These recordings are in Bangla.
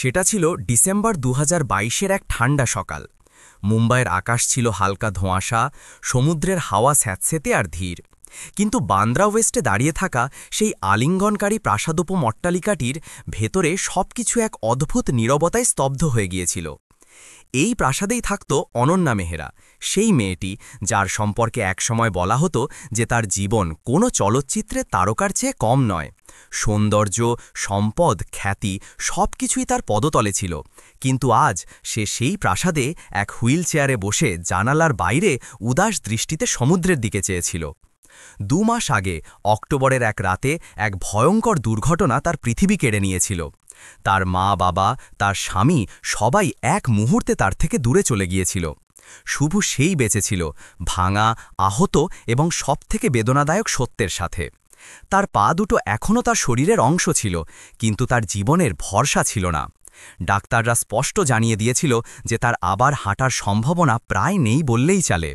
সেটা ছিল ডিসেম্বর ২০২২-এর এক ঠান্ডা সকাল। মুম্বাইয়ের আকাশ ছিল হালকা ধোঁয়াশা, সমুদ্রের হাওয়া স্যাঁতসেঁতে আর ধীর। কিন্তু বান্দ্রা ওয়েস্টে দাঁড়িয়ে থাকা সেই আলিঙ্গনকারী প্রাসাদোপমট্টালিকাটির ভেতরে সবকিছু এক অদ্ভুত নীরবতায় স্তব্ধ হয়ে গিয়েছিল। এই প্রাসাদেই থাকত অনন্যা মেহরা, সেই মেয়েটি যার সম্পর্কে একসময় বলা হতো যে তার জীবন কোনো চলচ্চিত্রে তারকার চেয়ে কম নয়। সৌন্দর্য, সম্পদ, খ্যাতি সবকিছুই তার পদতলে ছিল, কিন্তু আজ সে সেই প্রাসাদে এক হুইল চেয়ারে বসে জানালার বাইরে উদাস দৃষ্টিতে সমুদ্রের দিকে চেয়েছিল। ২ মাস আগে অক্টোবরের এক রাতে এক ভয়ঙ্কর দুর্ঘটনা তার পৃথিবী কেড়ে নিয়েছিল। তার মা-বাবা, তার স্বামী সবাই এক মুহূর্তে তার থেকে দূরে চলে গিয়েছিল। শুধু সেই বেঁচেছিল, ভাঙা, আহত এবং সবথেকে বেদনাদায়ক সত্যের সাথে। তার পা দুটো এখনও তার শরীরের অংশ ছিল, কিন্তু তার জীবনের ভরসা ছিল না। ডাক্তাররা স্পষ্ট জানিয়ে দিয়েছিল যে তার আবার হাঁটার সম্ভাবনা প্রায় নেই বললেই চলে।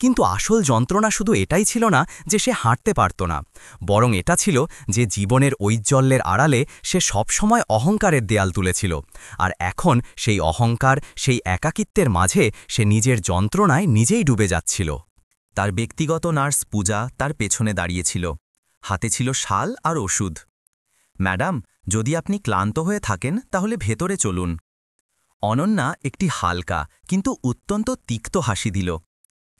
কিন্তু আসল যন্ত্রণা শুধু এটাই ছিল না যে সে হাঁটতে পারত না, বরং এটা ছিল যে জীবনের ঔজ্জ্বল্যের আড়ালে সে সবসময় অহংকারের দেয়াল তুলেছিল। আর এখন সেই অহংকার, সেই একাকিত্বের মাঝে সে নিজের যন্ত্রণায় নিজেই ডুবে যাচ্ছিল। তার ব্যক্তিগত নার্স পূজা তার পেছনে দাঁড়িয়েছিল। হাতে ছিল শাল আর ওষুধ। ম্যাডাম, যদি আপনি ক্লান্ত হয়ে থাকেন তাহলে ভেতরে চলুন। অনন্যা একটি হালকা কিন্তু অত্যন্ত তিক্ত হাসি দিল।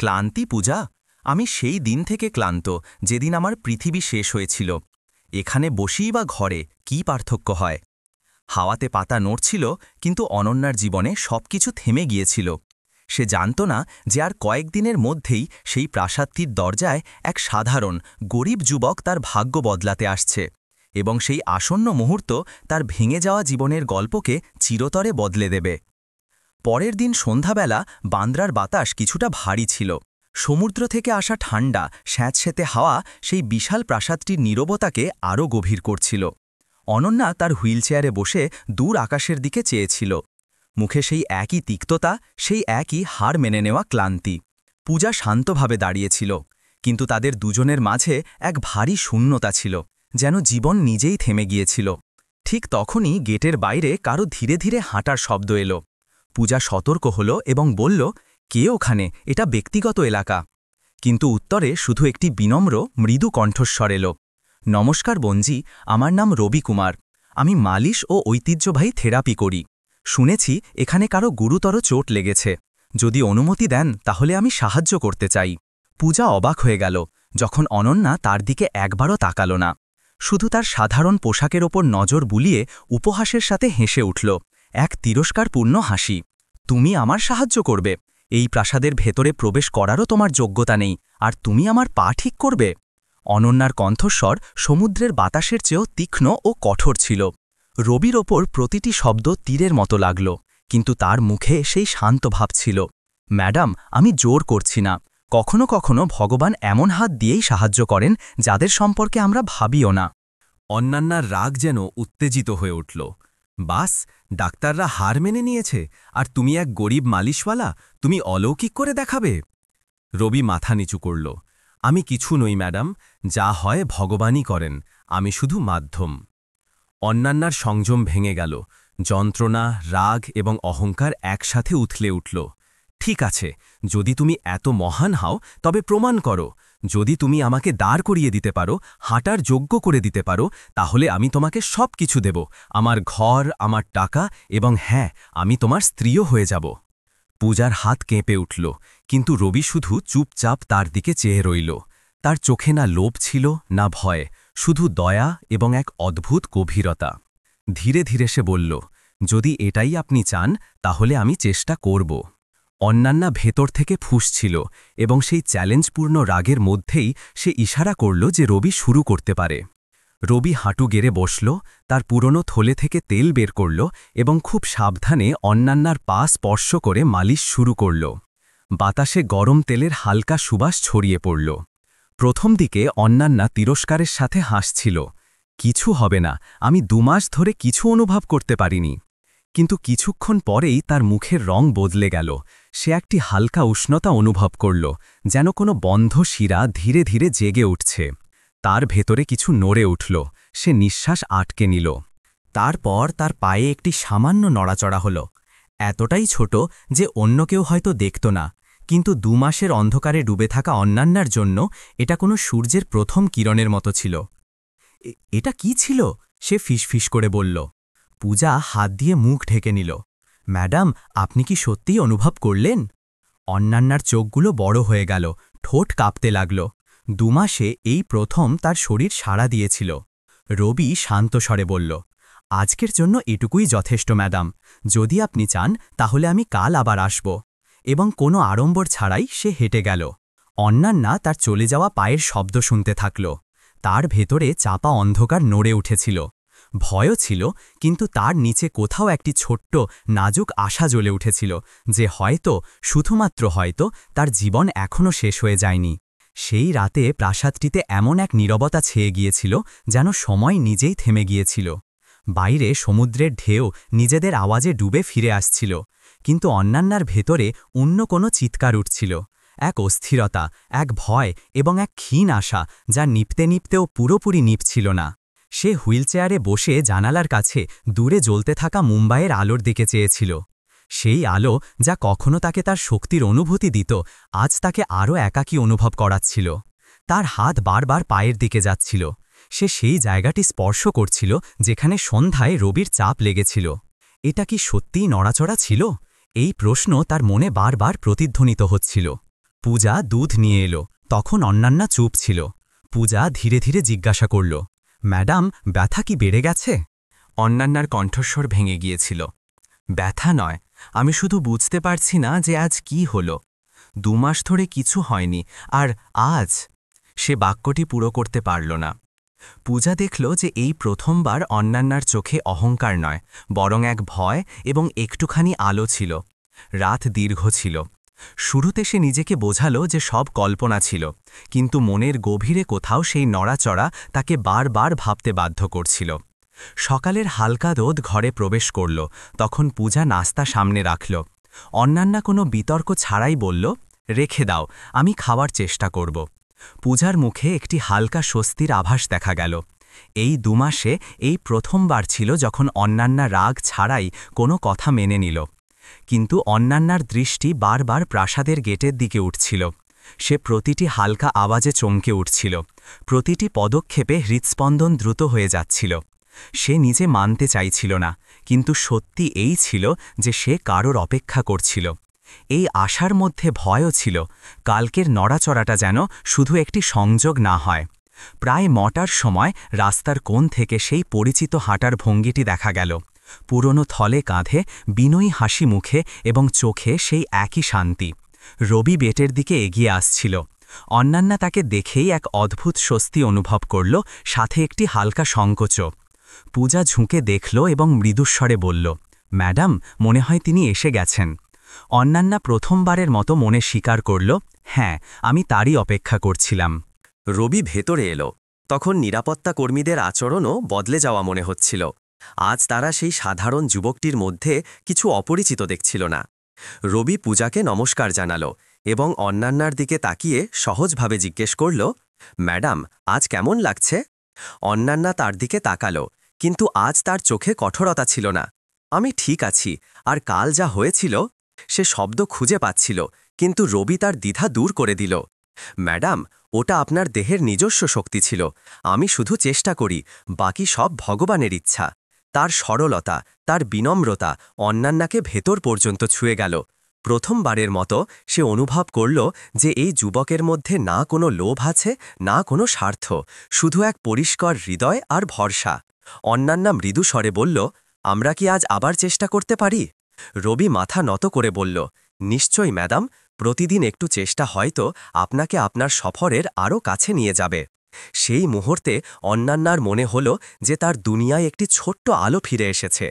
ক্লান্তি পূজা? আমি সেই দিন থেকে ক্লান্ত যেদিন আমার পৃথিবী শেষ হয়েছিল। এখানে বসেই বা ঘরে কি পার্থক্য হয়? হাওয়াতে পাতা নড়ছিল, কিন্তু অনন্যার জীবনে সবকিছু থেমে গিয়েছিল। সে জানত না যে আর কয়েকদিনের মধ্যেই সেই প্রাসাদটির দরজায় এক সাধারণ গরিব যুবক তার ভাগ্য বদলাতে আসছে, এবং সেই আসন্ন মুহূর্ত তার ভেঙে যাওয়া জীবনের গল্পকে চিরতরে বদলে দেবে। পরের দিন সন্ধ্যাবেলা বান্দ্রার বাতাস কিছুটা ভারী ছিল। সমুদ্র থেকে আসা ঠান্ডা স্যাঁতসেঁতে হাওয়া সেই বিশাল প্রাসাদটির নীরবতাকে আরও গভীর করছিল। অনন্যা তার হুইলচেয়ারে বসে দূর আকাশের দিকে চেয়েছিল। মুখে সেই একই তিক্ততা, সেই একই হার মেনে নেওয়া ক্লান্তি। পূজা শান্তভাবে দাঁড়িয়েছিল, কিন্তু তাদের দুজনের মাঝে এক ভারী শূন্যতা ছিল, যেন জীবন নিজেই থেমে গিয়েছিল। ঠিক তখনই গেটের বাইরে কারো ধীরে ধীরে হাঁটার শব্দ এলো। পূজা সতর্ক হল এবং বলল, কে ওখানে? এটা ব্যক্তিগত এলাকা। কিন্তু উত্তরে শুধু একটি বিনম্র মৃদু কণ্ঠস্বর এলো, নমস্কার বঞ্জি, আমার নাম রবি কুমার। আমি মালিশ ও ঐতিহ্যবাহী থেরাপি করি। শুনেছি এখানে কারো গুরুতর চোট লেগেছে। যদি অনুমতি দেন তাহলে আমি সাহায্য করতে চাই। পূজা অবাক হয়ে গেল যখন অনন্যা তার দিকে একবারও তাকাল না। শুধু তার সাধারণ পোশাকের ওপর নজর বুলিয়ে উপহাসের সাথে হেসে উঠল, এক তিরস্কারপূর্ণ হাসি। তুমি আমার সাহায্য করবে? এই প্রাসাদের ভেতরে প্রবেশ করারও তোমার যোগ্যতা নেই, আর তুমি আমার পা ঠিক করবে? অনন্যার কণ্ঠস্বর সমুদ্রের বাতাসের চেয়েও তীক্ষ্ণ ও কঠোর ছিল। রবির ওপর প্রতিটি শব্দ তীরের মতো লাগল, কিন্তু তার মুখে সেই শান্ত ভাব ছিল। ম্যাডাম, আমি জোর করছি না। কখনো কখনো ভগবান এমন হাত দিয়েই সাহায্য করেন যাদের সম্পর্কে আমরা ভাবিও না। অন্যান্যার রাগ যেন উত্তেজিত হয়ে উঠল। বাস, ডাক্তাররা হার মেনে নিয়েছে, আর তুমি এক গরিব মালিশওয়ালা, তুমি অলৌকিক করে দেখাবে? রবি মাথা নিচু করল। আমি কিছু নই ম্যাডাম, যা হয় ভগবানই করেন, আমি শুধু মাধ্যম। অন্যান্যার সংযম ভেঙে গেল। যন্ত্রণা, রাগ এবং অহংকার একসাথে উথলে উঠল। ঠিক আছে, যদি তুমি এত মহান হও তবে প্রমাণ করো। যদি তুমি আমাকে দাঁড় করিয়ে দিতে পারো, হাঁটার যোগ্য করে দিতে পারো, তাহলে আমি তোমাকে সব কিছু দেব, আমার ঘর, আমার টাকা, এবং হ্যাঁ, আমি তোমার স্ত্রীও হয়ে যাব। পূজার হাত কেঁপে উঠল, কিন্তু রবি শুধু চুপচাপ তার দিকে চেয়ে রইল। তার চোখে না লোভ ছিল, না ভয়, শুধু দয়া এবং এক অদ্ভুত গভীরতা। ধীরে ধীরে সে বলল, যদি এটাই আপনি চান তাহলে আমি চেষ্টা করব। অন্যান্যা ভেতর থেকে ফুঁসছিল, এবং সেই চ্যালেঞ্জপূর্ণ রাগের মধ্যেই সে ইশারা করল যে রবি শুরু করতে পারে। রবি হাঁটু গেড়ে বসল, তার পুরনো থলে থেকে তেল বের করল এবং খুব সাবধানে অন্যান্যার পা স্পর্শ করে মালিশ শুরু করল। বাতাসে গরম তেলের হালকা সুবাস ছড়িয়ে পড়ল। প্রথম দিকে অন্যান্যা তিরস্কারের সাথে হাসছিল, কিছু হবে না, আমি 2 মাস ধরে কিছু অনুভব করতে পারিনি। কিন্তু কিছুক্ষণ পরেই তার মুখের রং বদলে গেল। সে একটি হালকা উষ্ণতা অনুভব করল, যেন কোনো বন্ধ শিরা ধীরে ধীরে জেগে উঠছে। তার ভেতরে কিছু নড়ে উঠল, সে নিঃশ্বাস আটকে নিল। তারপর তার পায়ে একটি সামান্য নড়াচড়া হল, এতটাই ছোট যে অন্য কেউ হয়তো দেখত না, কিন্তু 2 মাসের অন্ধকারে ডুবে থাকা অন্যান্যার জন্য এটা কোনো সূর্যের প্রথম কিরণের মতো ছিল। এটা কি ছিল? সে ফিসফিস করে বলল। পূজা হাত দিয়ে মুখ ঢেকে নিল। ম্যাডাম, আপনি কি সত্যিই অনুভব করলেন? অন্যান্যার চোখগুলো বড় হয়ে গেল, ঠোঁট কাঁপতে লাগল। 2 মাসে এই প্রথম তার শরীর সাড়া দিয়েছিল। রবি শান্ত স্বরে বলল, আজকের জন্য এটুকুই যথেষ্ট ম্যাডাম। যদি আপনি চান তাহলে আমি কাল আবার আসব। এবং কোনো আড়ম্বর ছাড়াই সে হেঁটে গেল। অন্যান্যা তার চলে যাওয়া পায়ের শব্দ শুনতে থাকল। তার ভেতরে চাপা অন্ধকার নড়ে উঠেছিল। ভয়ও ছিল, কিন্তু তার নিচে কোথাও একটি ছোট্ট নাজুক আশা জ্বলে উঠেছিল যে হয়তো, শুধুমাত্র হয়তো, তার জীবন এখনও শেষ হয়ে যায়নি। সেই রাতে প্রাসাদটিতে এমন এক নীরবতা ছেয়ে গিয়েছিল যেন সময় নিজেই থেমে গিয়েছিল। বাইরে সমুদ্রের ঢেউ নিজেদের আওয়াজে ডুবে ফিরে আসছিল, কিন্তু অন্যান্যার ভেতরে অন্য কোনো চিৎকার উঠছিল। এক অস্থিরতা, এক ভয় এবং এক ক্ষীণ আশা যা নিপতে নিপতেও পুরোপুরি নিপছিল না। সে হুইলচেয়ারে বসে জানালার কাছে দূরে জ্বলতে থাকা মুম্বাইয়ের আলোর দিকে চেয়েছিল। সেই আলো যা কখনো তাকে তার শক্তির অনুভূতি দিত, আজ তাকে আরও একাকী অনুভব করাচ্ছিল। তার হাত বারবার পায়ের দিকে যাচ্ছিল। সে সেই জায়গাটি স্পর্শ করছিল যেখানে সন্ধ্যায় রবির চাপ লেগেছিল। এটা কি সত্যিই নড়াচড়া ছিল? এই প্রশ্ন তার মনে বারবার প্রতিধ্বনিত হচ্ছিল। পূজা দুধ নিয়ে এলো, তখন অন্যান্য চুপ ছিল। পূজা ধীরে ধীরে জিজ্ঞাসা করল, ম্যাডাম, ব্যথা কি বেড়ে গেছে? অন্যান্যার কণ্ঠস্বর ভেঙে গিয়েছিল। ব্যথা নয়, আমি শুধু বুঝতে পারছি না যে আজ কি হলো। 2 মাস ধরে কিছু হয়নি, আর আজ। সে বাক্যটি পুরো করতে পারল না। পূজা দেখল যে এই প্রথমবার অন্যান্যার চোখে অহংকার নয়, বরং এক ভয় এবং একটুখানি আলো ছিল। রাত দীর্ঘ ছিল। শুরুতে সে নিজেকে বোঝালো যে সব কল্পনা ছিল, কিন্তু মনের গভীরে কোথাও সেই নড়াচড়া তাকে বারবার ভাবতে বাধ্য করছিল। সকালের হালকা রোদ ঘরে প্রবেশ করল, তখন পূজা নাস্তা সামনে রাখল। অন্যান্য কোনো বিতর্ক ছাড়াই বলল, রেখে দাও, আমি খাওয়ার চেষ্টা করব। পূজার মুখে একটি হালকা স্বস্তির আভাস দেখা গেল। এই 2 মাসে এই প্রথমবার ছিল যখন অন্যান্য রাগ ছাড়াই কোনো কথা মেনে নিল। কিন্তু অন্যান্যার দৃষ্টি বারবার প্রাসাদের গেটের দিকে উঠছিল। সে প্রতিটি হালকা আওয়াজে চমকে উঠছিল, প্রতিটি পদক্ষেপে হৃৎস্পন্দন দ্রুত হয়ে যাচ্ছিল। সে নিজে মানতে চাইছিল না, কিন্তু সত্যি এই ছিল যে সে কারোর অপেক্ষা করছিল। এই আশার মধ্যে ভয়ও ছিল, কালকের নড়াচড়াটা যেন শুধু একটি সংযোগ না হয়। প্রায় 9টার সময় রাস্তার কোণ থেকে সেই পরিচিত হাঁটার ভঙ্গিটি দেখা গেল। পুরনো থলে কাঁধে, বিনয়ী হাসি মুখে এবং চোখে সেই একই শান্তি। রবি বেটের দিকে এগিয়ে আসছিল। অন্যান্য তাকে দেখেই এক অদ্ভুত স্বস্তি অনুভব করল, সাথে একটি হালকা সংকোচও। পূজা ঝুঁকে দেখল এবং মৃদুস্বরে বলল, ম্যাডাম, মনে হয় তিনি এসে গেছেন। অন্যান্য প্রথমবারের মতো মনে স্বীকার করল, হ্যাঁ, আমি তারই অপেক্ষা করছিলাম। রবি ভেতরে এলো। তখন নিরাপত্তা কর্মীদের আচরণও বদলে যাওয়া মনে হচ্ছিল। আজ তারা সেই সাধারণ যুবকটির মধ্যে কিছু অপরিচিত দেখছিল না। রবি পূজাকে নমস্কার জানালো এবং অন্যান্যার দিকে তাকিয়ে সহজভাবে জিজ্ঞেস করল, ম্যাডাম, আজ কেমন লাগছে? অন্যান্যা তার দিকে তাকালো, কিন্তু আজ তার চোখে কঠোরতা ছিল না। আমি ঠিক আছি, আর কাল যা হয়েছিল। সে শব্দ খুঁজে পাচ্ছিল, কিন্তু রবি তার দ্বিধা দূর করে দিল। ম্যাডাম, ওটা আপনার দেহের নিজস্ব শক্তি ছিল। আমি শুধু চেষ্টা করি, বাকি সব ভগবানের ইচ্ছা। তার সরলতা, তার বিনম্রতা অন্যান্যকে ভেতর পর্যন্ত ছুঁয়ে গেল। প্রথমবারের মতো সে অনুভব করল যে এই যুবকের মধ্যে না কোনো লোভ আছে, না কোনো স্বার্থ, শুধু এক পরিষ্কার হৃদয় আর ভরসা। অন্যান্য মৃদু স্বরে বলল, আমরা কি আজ আবার চেষ্টা করতে পারি? রবি মাথা নত করে বলল, নিশ্চয়ই ম্যাডাম, প্রতিদিন একটু চেষ্টা হয়তো আপনাকে আপনার সফরের আরও কাছে নিয়ে যাবে। সেই মুহূর্তে অন্যান্যার মনে হল যে তার দুনিয়ায় একটি ছোট্ট আলো ফিরে এসেছে।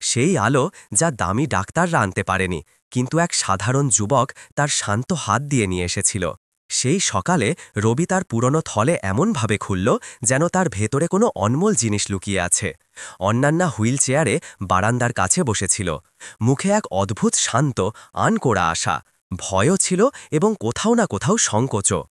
সেই আলো যা দামি ডাক্তাররা আনতে পারেনি, কিন্তু এক সাধারণ যুবক তার শান্ত হাত দিয়ে নিয়ে এসেছিল। সেই সকালে রবি তার পুরনো থলে এমনভাবে খুলল যেন তার ভেতরে কোনো অনমোল জিনিস লুকিয়ে আছে। অন্যান্য হুইল চেয়ারে বারান্দার কাছে বসেছিল। মুখে এক অদ্ভুত শান্ত, আনকোড়া আশা, ভয়ও ছিল এবং কোথাও না কোথাও সংকোচও।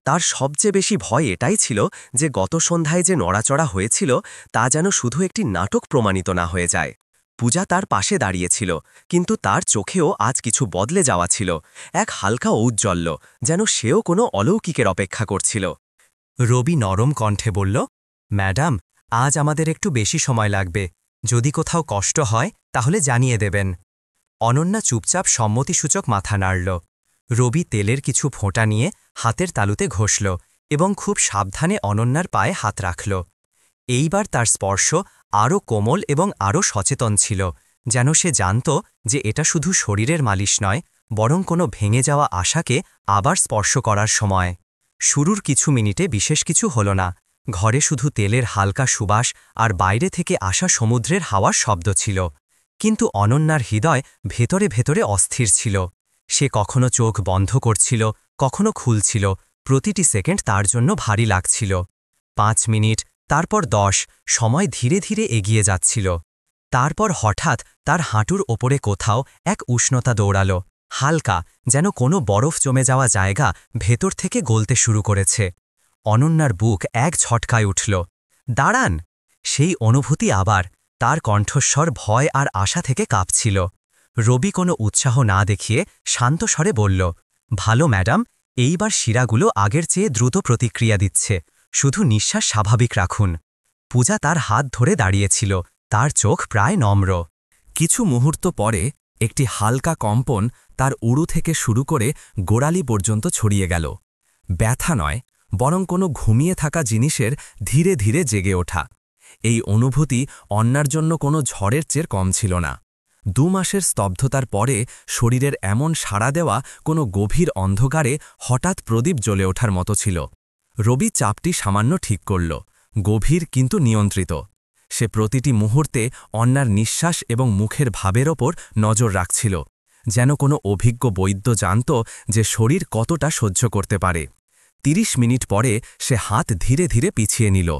তার সবচেয়ে বেশি ভয় এটাই ছিল যে গত সন্ধ্যায় যে নড়াচড়া হয়েছিল তা যেন শুধু একটি নাটক প্রমাণিত না হয়ে যায়। পূজা তার পাশে দাঁড়িয়েছিল, কিন্তু তার চোখেও আজ কিছু বদলে যাওয়া ছিল, এক হালকা ঔজ্জ্বল্য, যেন সেও কোনো অলৌকিকের অপেক্ষা করছিল। রবি নরম কণ্ঠে বলল, ম্যাডাম, আজ আমাদের একটু বেশি সময় লাগবে। যদি কোথাও কষ্ট হয় তাহলে জানিয়ে দেবেন। অনন্যা চুপচাপ সম্মতিসূচক মাথা নাড়ল। রবি তেলের কিছু ফোঁটা নিয়ে হাতের তালুতে ঘষল এবং খুব সাবধানে অনন্যার পায়ে হাত রাখল। এইবার তার স্পর্শ আরও কোমল এবং আরও সচেতন ছিল, যেন সে জানত যে এটা শুধু শরীরের মালিশ নয়, বরং কোনো ভেঙে যাওয়া আশাকে আবার স্পর্শ করার সময়। শুরুর কিছু মিনিটে বিশেষ কিছু হল না। ঘরে শুধু তেলের হালকা সুবাস আর বাইরে থেকে আসা সমুদ্রের হাওয়ার শব্দ ছিল। কিন্তু অনন্যার হৃদয় ভেতরে ভেতরে অস্থির ছিল। সে কখনো চোখ বন্ধ করছিল, কখনো খুলছিল, প্রতিটি সেকেন্ড তার জন্য ভারী লাগছিল। 5 মিনিট, তারপর 10, সময় ধীরে ধীরে এগিয়ে যাচ্ছিল। তারপর হঠাৎ তার হাঁটুর ওপরে কোথাও এক উষ্ণতা দৌড়াল, হালকা, যেন কোনো বরফ জমে যাওয়া জায়গা ভেতর থেকে গলতে শুরু করেছে। অনন্যার বুক এক ঝটকায় উঠল। দাঁড়ান! সেই অনুভূতি আবার, তার কণ্ঠস্বর ভয় আর আশা থেকে কাঁপছিল। রবি কোনো উৎসাহ না দেখিয়ে শান্ত স্বরে বলল, ভালো ম্যাডাম, এইবার শিরাগুলো আগের চেয়ে দ্রুত প্রতিক্রিয়া দিচ্ছে, শুধু নিঃশ্বাস স্বাভাবিক রাখুন। পূজা তার হাত ধরে দাঁড়িয়েছিল, তার চোখ প্রায় নম্র। কিছু মুহূর্ত পরে একটি হালকা কম্পন তার উড়ু থেকে শুরু করে গোড়ালি পর্যন্ত ছড়িয়ে গেল। ব্যথা নয়, বরং কোনো ঘুমিয়ে থাকা জিনিসের ধীরে ধীরে জেগে ওঠা। এই অনুভূতি অন্যার জন্য কোনো ঝড়ের চেয়ে কম ছিল না। 2 মাসের স্তব্ধতার পরে শরীরের এমন সাড়া দেওয়া কোনো গভীর অন্ধকারে হঠাৎ প্রদীপ জ্বলে ওঠার মতো ছিল। রবি চাপটি সামান্য ঠিক করল, গভীর কিন্তু নিয়ন্ত্রিত। সে প্রতিটি মুহূর্তে অন্যার নিঃশ্বাস এবং মুখের ভাবের ওপর নজর রাখছিল, যেন কোনো অভিজ্ঞ বৈদ্য জানত যে শরীর কতটা সহ্য করতে পারে। 30 মিনিট পরে সে হাত ধীরে ধীরে পিছিয়ে নিল।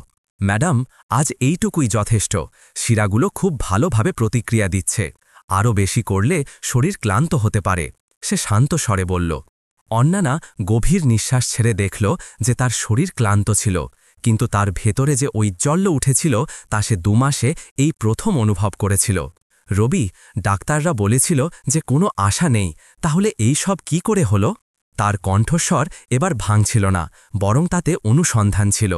ম্যাডাম, আজ এইটুকুই যথেষ্ট। শিরাগুলো খুব ভালোভাবে প্রতিক্রিয়া দিচ্ছে, আরও বেশি করলে শরীর ক্লান্ত হতে পারে, সে শান্ত স্বরে বলল। অন্যানা গভীর নিঃশ্বাস ছেড়ে দেখল যে তার শরীর ক্লান্ত ছিল, কিন্তু তার ভেতরে যে ঔজ্জ্বল্য উঠেছিল তা সে 2 মাসে এই প্রথম অনুভব করেছিল। রবি, ডাক্তাররা বলেছিল যে কোনো আশা নেই, তাহলে এই সব কি করে হলো? তার কণ্ঠস্বর এবার ভাঙছিল না, বরং তাতে অনুসন্ধান ছিল।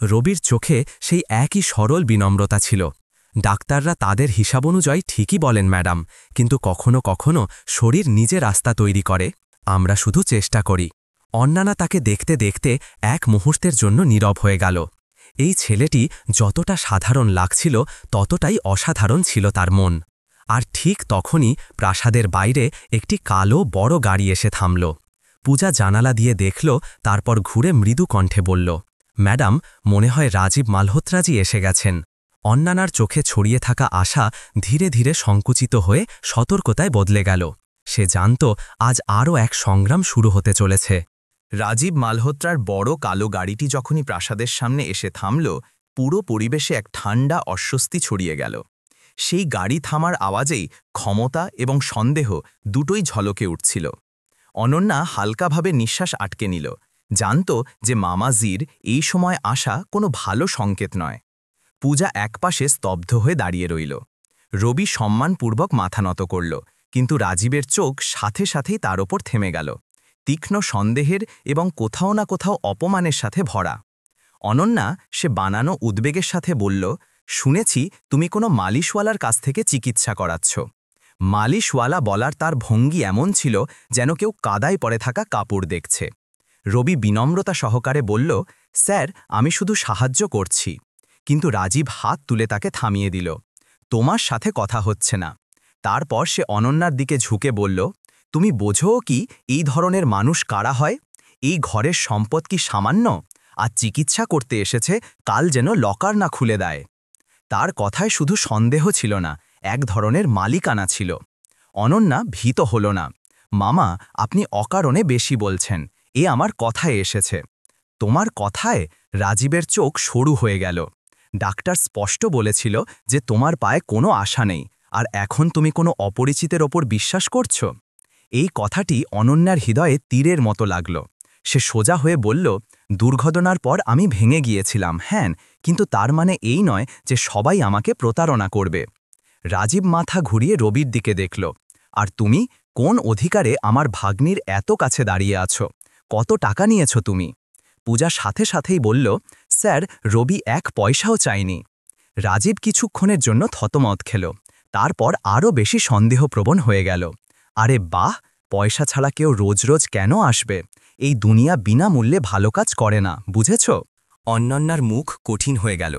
রবির চোখে সেই একই সরল বিনম্রতা ছিল। ডাক্তাররা তাদের হিসাব অনুযায়ী ঠিকই বলেন ম্যাডাম, কিন্তু কখনো কখনো শরীর নিজে রাস্তা তৈরি করে, আমরা শুধু চেষ্টা করি। অন্যানা তাকে দেখতে দেখতে এক মুহূর্তের জন্য নীরব হয়ে গেল। এই ছেলেটি যতটা সাধারণ লাগছিল ততটাই অসাধারণ ছিল তার মন। আর ঠিক তখনই প্রাসাদের বাইরে একটি কালো বড় গাড়ি এসে থামল। পূজা জানালা দিয়ে দেখল, তারপর ঘুরে মৃদু কণ্ঠে বলল, ম্যাডাম, মনে হয় রাজীব মালহোত্রাজি এসে গেছেন। অন্যানার চোখে ছড়িয়ে থাকা আশা ধীরে ধীরে সংকুচিত হয়ে সতর্কতায় বদলে গেল। সে জানত আজ আরও এক সংগ্রাম শুরু হতে চলেছে। রাজীব মালহোত্রার বড় কালো গাড়িটি যখনই প্রাসাদের সামনে এসে থামল, পুরো পরিবেশে এক ঠান্ডা অস্বস্তি ছড়িয়ে গেল। সেই গাড়ি থামার আওয়াজেই ক্ষমতা এবং সন্দেহ দুটোই ঝলকে উঠছিল। অনন্যা হালকাভাবে নিঃশ্বাস আটকে নিল, জানত যে মামাজির এই সময় আসা কোনো ভালো সংকেত নয়। পূজা একপাশে স্তব্ধ হয়ে দাঁড়িয়ে রইল। রবি সম্মানপূর্বক মাথা নত করল, কিন্তু রাজীবের চোখ সাথে সাথেই তার ওপর থেমে গেল, তীক্ষ্ণ সন্দেহের এবং কোথাও না কোথাও অপমানের সাথে ভরা। অনন্যা সে বানানো উদ্বেগের সাথে বলল, শুনেছি তুমি কোনো মালিশওয়ালার কাছ থেকে চিকিৎসা করাচ্ছ। মালিশওয়ালা বলার তার ভঙ্গি এমন ছিল যেন কেউ কাদায় পড়ে থাকা কাপড় দেখছে। রবি বিনম্রতা সহকারে বলল, স্যার, আমি শুধু সাহায্য করছি। কিন্তু রাজীব হাত তুলে তাকে থামিয়ে দিল। তোমার সাথে কথা হচ্ছে না। তারপর সে অনন্যার দিকে ঝুঁকে বলল, তুমি বোঝো কি এই ধরনের মানুষ কারা হয়? এই ঘরের সম্পদ কি সামান্য? আজ চিকিৎসা করতে এসেছে, কাল যেন লকার না খুলে দেয়। তার কথায় শুধু সন্দেহ ছিল না, এক ধরনের মালিকানা ছিল। অনন্যা ভীত হল না। মামা, আপনি অকারণে বেশি বলছেন, এ আমার কথায় এসেছে। তোমার কথায়? রাজীবের চোখ সরু হয়ে গেল। ডাক্তার স্পষ্ট বলেছিল যে তোমার পায়ে কোনো আশা নেই, আর এখন তুমি কোনো অপরিচিতের ওপর বিশ্বাস করছো? এই কথাটি অনন্যার হৃদয়ে তীরের মতো লাগল। সে সোজা হয়ে বলল, দুর্ঘটনার পর আমি ভেঙে গিয়েছিলাম, হ্যাঁ, কিন্তু তার মানে এই নয় যে সবাই আমাকে প্রতারণা করবে। রাজীব মাথা ঘুরিয়ে রবির দিকে দেখল। আর তুমি কোন অধিকারে আমার ভাগ্নির এত কাছে দাঁড়িয়ে আছো? কত টাকা নিয়েছ তুমি? পূজা সাথে সাথেই বলল, স্যার, রবি 1 পয়সাও চায়নি। রাজীব কিছুক্ষণের জন্য থতমত খেল, তারপর আরও বেশি সন্দেহপ্রবণ হয়ে গেল। আরে বাহ, পয়সা ছাড়া কেউ রোজ রোজ কেন আসবে? এই দুনিয়া বিনামূল্যে ভালো কাজ করে না, বুঝেছ? অন্যান্যার মুখ কঠিন হয়ে গেল।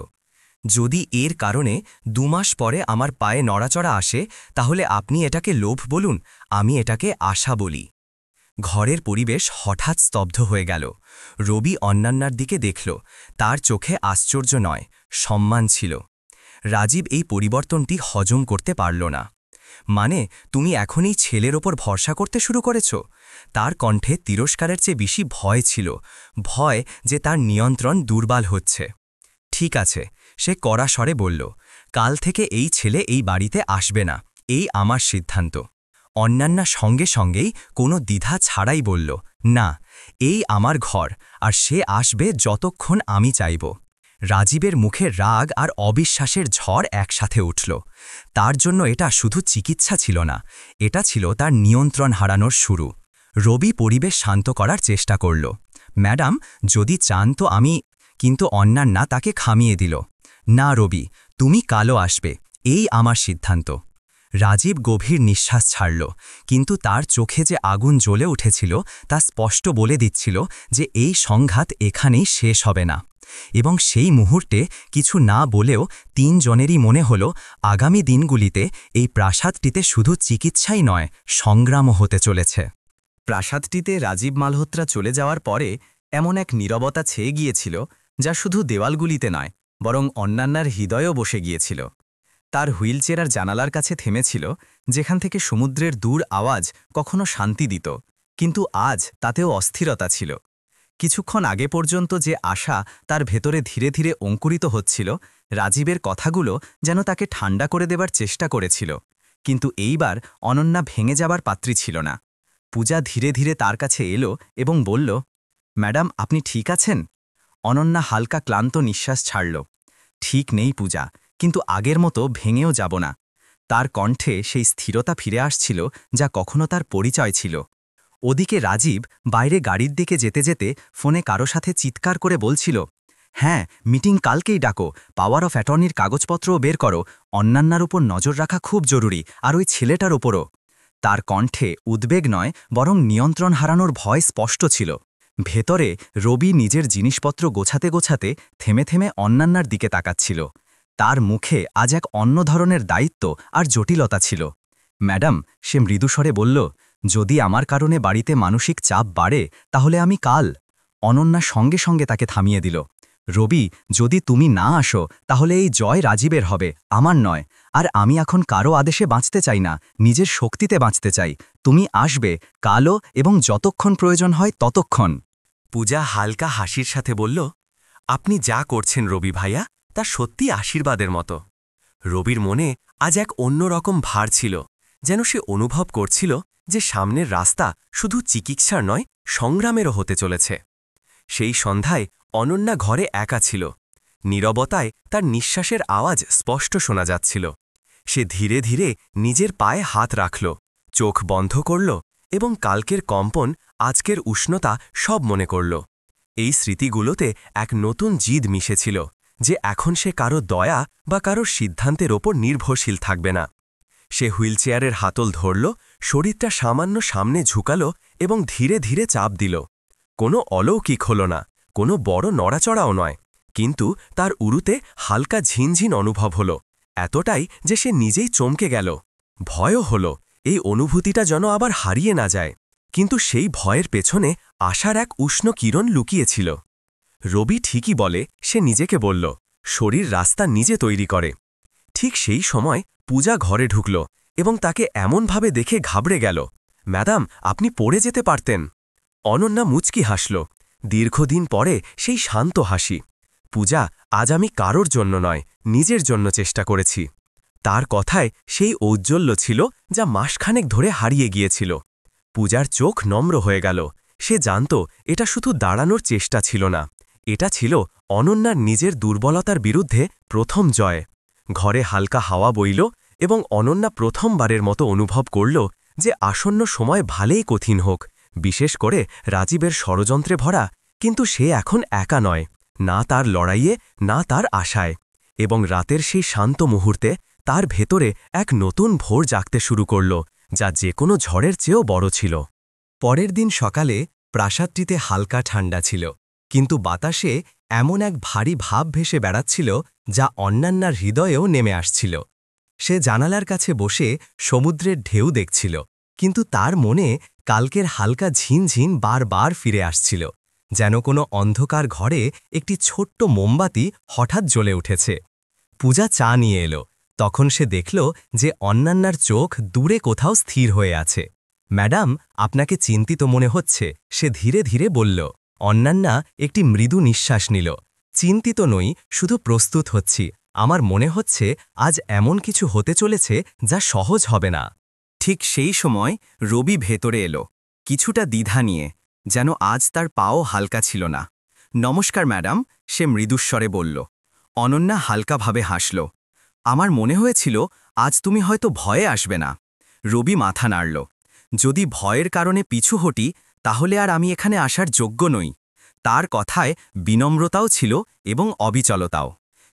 যদি এর কারণে 2 মাস পরে আমার পায়ে নড়াচড়া আসে, তাহলে আপনি এটাকে লোভ বলুন, আমি এটাকে আশা বলি। ঘরের পরিবেশ হঠাৎ স্তব্ধ হয়ে গেল। রবি অন্যান্যার দিকে দেখল, তার চোখে আশ্চর্য নয়, সম্মান ছিল। রাজীব এই পরিবর্তনটি হজম করতে পারল না। মানে, তুমি এখন এই ছেলের ওপর ভরসা করতে শুরু করেছ? তার কণ্ঠে তিরস্কারের চেয়ে বেশি ভয় ছিল, ভয় যে তার নিয়ন্ত্রণ দুর্বল হচ্ছে। ঠিক আছে, সে কড়া স্বরে বলল, কাল থেকে এই ছেলে এই বাড়িতে আসবে না, এই আমার সিদ্ধান্ত। অন্যান্য সঙ্গে সঙ্গেই কোনো দ্বিধা ছাড়াই বলল, না, এই আমার ঘর, আর সে আসবে যতক্ষণ আমি চাইব। রাজীবের মুখে রাগ আর অবিশ্বাসের ঝড় একসাথে উঠল। তার জন্য এটা শুধু চিকিৎসা ছিল না, এটা ছিল তার নিয়ন্ত্রণ হারানোর শুরু। রবি পরিবেশ শান্ত করার চেষ্টা করল। ম্যাডাম, যদি চান তো আমি। কিন্তু অন্যান্যা তাকে থামিয়ে দিল। না রবি, তুমি কালও আসবে, এই আমার সিদ্ধান্ত। রাজীব গভীর নিঃশ্বাস ছাড়ল, কিন্তু তার চোখে যে আগুন জ্বলে উঠেছিল তা স্পষ্ট বলে দিচ্ছিল যে এই সংঘাত এখানেই শেষ হবে না। এবং সেই মুহূর্তে কিছু না বলেও 3 জনেরই মনে হল আগামী দিনগুলিতে এই প্রাসাদটিতে শুধু চিকিৎসাই নয়, সংগ্রামও হতে চলেছে। প্রাসাদটিতে রাজীব মালহোত্রা চলে যাওয়ার পরে এমন এক নীরবতা ছেয়ে গিয়েছিল, যা শুধু দেওয়ালগুলিতে নয়, বরং অন্যান্যার হৃদয়েও বসে গিয়েছিল। তার হুইলচেয়ার জানালার কাছে থেমেছিল, যেখান থেকে সমুদ্রের দূর আওয়াজ কখনো শান্তি দিত, কিন্তু আজ তাতেও অস্থিরতা ছিল। কিছুক্ষণ আগে পর্যন্ত যে আশা তার ভেতরে ধীরে ধীরে অঙ্কুরিত হচ্ছিল, রাজীবের কথাগুলো যেন তাকে ঠান্ডা করে দেবার চেষ্টা করেছিল। কিন্তু এইবার অনন্যা ভেঙে যাবার পাত্রী ছিল না। পূজা ধীরে ধীরে তার কাছে এলো এবং বলল, ম্যাডাম, আপনি ঠিক আছেন? অনন্যা হালকা ক্লান্ত নিঃশ্বাস ছাড়ল। ঠিক নেই পূজা, কিন্তু আগের মতো ভেঙেও যাব না। তার কণ্ঠে সেই স্থিরতা ফিরে আসছিল যা কখনো তার পরিচয় ছিল। ওদিকে রাজীব বাইরে গাড়ির দিকে যেতে যেতে ফোনে কারো সাথে চিৎকার করে বলছিল, হ্যাঁ, মিটিং কালকেই ডাকো, পাওয়ার অফ অ্যাটর্নির কাগজপত্রও বের করো, অন্যান্যার উপর নজর রাখা খুব জরুরি, আর ওই ছেলেটার ওপরও। তার কণ্ঠে উদ্বেগ নয়, বরং নিয়ন্ত্রণ হারানোর ভয় স্পষ্ট ছিল। ভেতরে রবি নিজের জিনিসপত্র গোছাতে গোছাতে থেমে থেমে অন্যান্যার দিকে তাকাচ্ছিল। তার মুখে আজ এক অন্য ধরনের দায়িত্ব আর জটিলতা ছিল। ম্যাডাম, সে মৃদুস্বরে বলল, যদি আমার কারণে বাড়িতে মানসিক চাপ বাড়ে, তাহলে আমি কাল। অনন্যা সঙ্গে সঙ্গে তাকে থামিয়ে দিল। রবি, যদি তুমি না আসো তাহলে এই জয় রাজীবের হবে, আমার নয়। আর আমি এখন কারো আদেশে বাঁচতে চাই না, নিজের শক্তিতে বাঁচতে চাই। তুমি আসবে কালও, এবং যতক্ষণ প্রয়োজন হয় ততক্ষণ। পূজা হালকা হাসির সাথে বলল, আপনি যা করছেন রবি ভাইয়া, তা সত্যি আশীর্বাদের মতো। রবির মনে আজ এক অন্যরকম ভার ছিল, যেন সে অনুভব করছিল যে সামনের রাস্তা শুধু চিকিৎসার নয়, সংগ্রামেরও হতে চলেছে। সেই সন্ধ্যায় অনন্যা ঘরে একা ছিল। নীরবতায় তার নিঃশ্বাসের আওয়াজ স্পষ্ট শোনা যাচ্ছিল। সে ধীরে ধীরে নিজের পায়ে হাত রাখল, চোখ বন্ধ করল, এবং কালকের কম্পন, আজকের উষ্ণতা সব মনে করল। এই স্মৃতিগুলোতে এক নতুন জিদ মিশেছিল, যে এখন সে কারো দয়া বা কারো সিদ্ধান্তের ওপর নির্ভরশীল থাকবে না। সে হুইলচেয়ারের হাতল ধরল, শরীরটা সামান্য সামনে ঝুঁকাল এবং ধীরে ধীরে চাপ দিল। কোনো অলৌকিক হল না, কোনো বড় নড়াচড়াও নয়, কিন্তু তার উরুতে হালকা ঝিনঝিন অনুভব হল, এতটাই যে সে নিজেই চমকে গেল। ভয়ও হল, এই অনুভূতিটা যেন আবার হারিয়ে না যায়। কিন্তু সেই ভয়ের পেছনে আশার এক উষ্ণ কিরণ লুকিয়েছিল। রবি ঠিকই বলে, সে নিজেকে বলল, শরীর রাস্তা নিজে তৈরি করে। ঠিক সেই সময় পূজা ঘরে ঢুকল এবং তাকে এমনভাবে দেখে ঘাবড়ে গেল। ম্যাডাম, আপনি পড়ে যেতে পারতেন। অনন্যা মুচকি হাসল, দীর্ঘদিন পরে সেই শান্ত হাসি। পূজা, আজ আমি কারোর জন্য নয়, নিজের জন্য চেষ্টা করেছি। তার কথায় সেই ঔজ্জ্বল্য ছিল যা মাসখানেক ধরে হারিয়ে গিয়েছিল। পূজার চোখ নম্র হয়ে গেল। সে জানত এটা শুধু দাঁড়ানোর চেষ্টা ছিল না, এটা ছিল অনন্যার নিজের দুর্বলতার বিরুদ্ধে প্রথম জয়। ঘরে হালকা হাওয়া বইল এবং অনন্যা প্রথমবারের মতো অনুভব করল যে আসন্ন সময় ভালেই কঠিন হোক, বিশেষ করে রাজীবের ষড়যন্ত্রে ভরা, কিন্তু সে এখন একা নয়, না তার লড়াইয়ে, না তার আশায়। এবং রাতের সেই শান্ত মুহূর্তে তার ভেতরে এক নতুন ভোর জাগতে শুরু করল, যা যে কোনো ঝড়ের চেয়েও বড় ছিল। পরের দিন সকালে প্রাসাদটিতে হালকা ঠান্ডা ছিল, কিন্তু বাতাসে এমন এক ভারী ভাব ভেসে বেড়াচ্ছিল যা অন্যান্যার হৃদয়েও নেমে আসছিল। সে জানালার কাছে বসে সমুদ্রের ঢেউ দেখছিল, কিন্তু তার মনে কালকের হালকা ঝিনঝিন বারবার ফিরে আসছিল, যেন কোনো অন্ধকার ঘরে একটি ছোট্ট মোমবাতি হঠাৎ জ্বলে উঠেছে। পূজা চা নিয়ে এলো, তখন সে দেখল যে অন্যান্যার চোখ দূরে কোথাও স্থির হয়ে আছে। ম্যাডাম, আপনাকে চিন্তিত মনে হচ্ছে, সে ধীরে ধীরে বলল। অন্যান্যা একটি মৃদু নিঃশ্বাস নিল। চিন্তিত নই, শুধু প্রস্তুত হচ্ছি। আমার মনে হচ্ছে আজ এমন কিছু হতে চলেছে যা সহজ হবে না। ঠিক সেই সময় রবি ভেতরে এলো, কিছুটা দ্বিধা নিয়ে, যেন আজ তার পাও হালকা ছিল না। নমস্কার ম্যাডাম, সে মৃদুস্বরে বলল। অনন্যা হালকাভাবে হাসল। আমার মনে হয়েছিল আজ তুমি হয়তো ভয়ে আসবে না। রবি মাথা নাড়ল। যদি ভয়ের কারণে পিছু হটি, তাহলে আর আমি এখানে আসার যোগ্য নই। তার কথায় বিনম্রতাও ছিল এবং অবিচলতাও,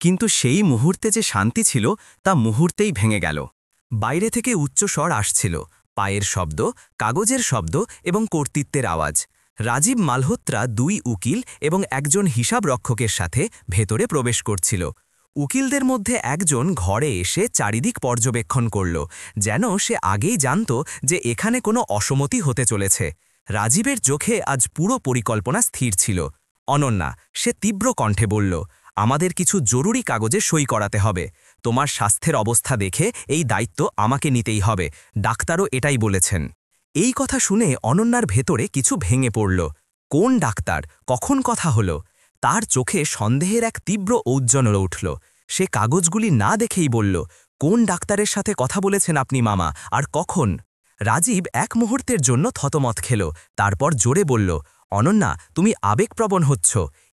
কিন্তু সেই মুহূর্তে যে শান্তি ছিল তা মুহূর্তেই ভেঙে গেল। বাইরে থেকে উচ্চস্বর আসছিল, পায়ের শব্দ, কাগজের শব্দ এবং কর্তৃত্বের আওয়াজ। রাজীব মালহোত্রা 2 উকিল এবং একজন হিসাবরক্ষকের সাথে ভেতরে প্রবেশ করছিল। উকিলদের মধ্যে একজন ঘরে এসে চারিদিক পর্যবেক্ষণ করল, যেন সে আগেই জানত যে এখানে কোনো অসমতি হতে চলেছে। রাজীবের চোখে আজ পুরো পরিকল্পনা স্থির ছিল। অনন্যা, সে তীব্র কণ্ঠে বলল, আমাদের কিছু জরুরি কাগজে সই করাতে হবে। তোমার স্বাস্থ্যের অবস্থা দেখে এই দায়িত্ব আমাকে নিতেই হবে, ডাক্তারও এটাই বলেছেন। এই কথা শুনে অনন্যার ভেতরে কিছু ভেঙে পড়ল। কোন ডাক্তার, কখন কথা হলো? তার চোখে সন্দেহের এক তীব্র ঔজ্জ্বল্য উঠল। সে কাগজগুলি না দেখেই বলল, কোন ডাক্তারের সাথে কথা বলেছেন আপনি মামা, আর কখন? রাজীব এক মুহূর্তের জন্য থতমত খেল, তারপর জোরে বলল, অনন্যা, তুমি আবেগপ্রবণ হচ্ছ।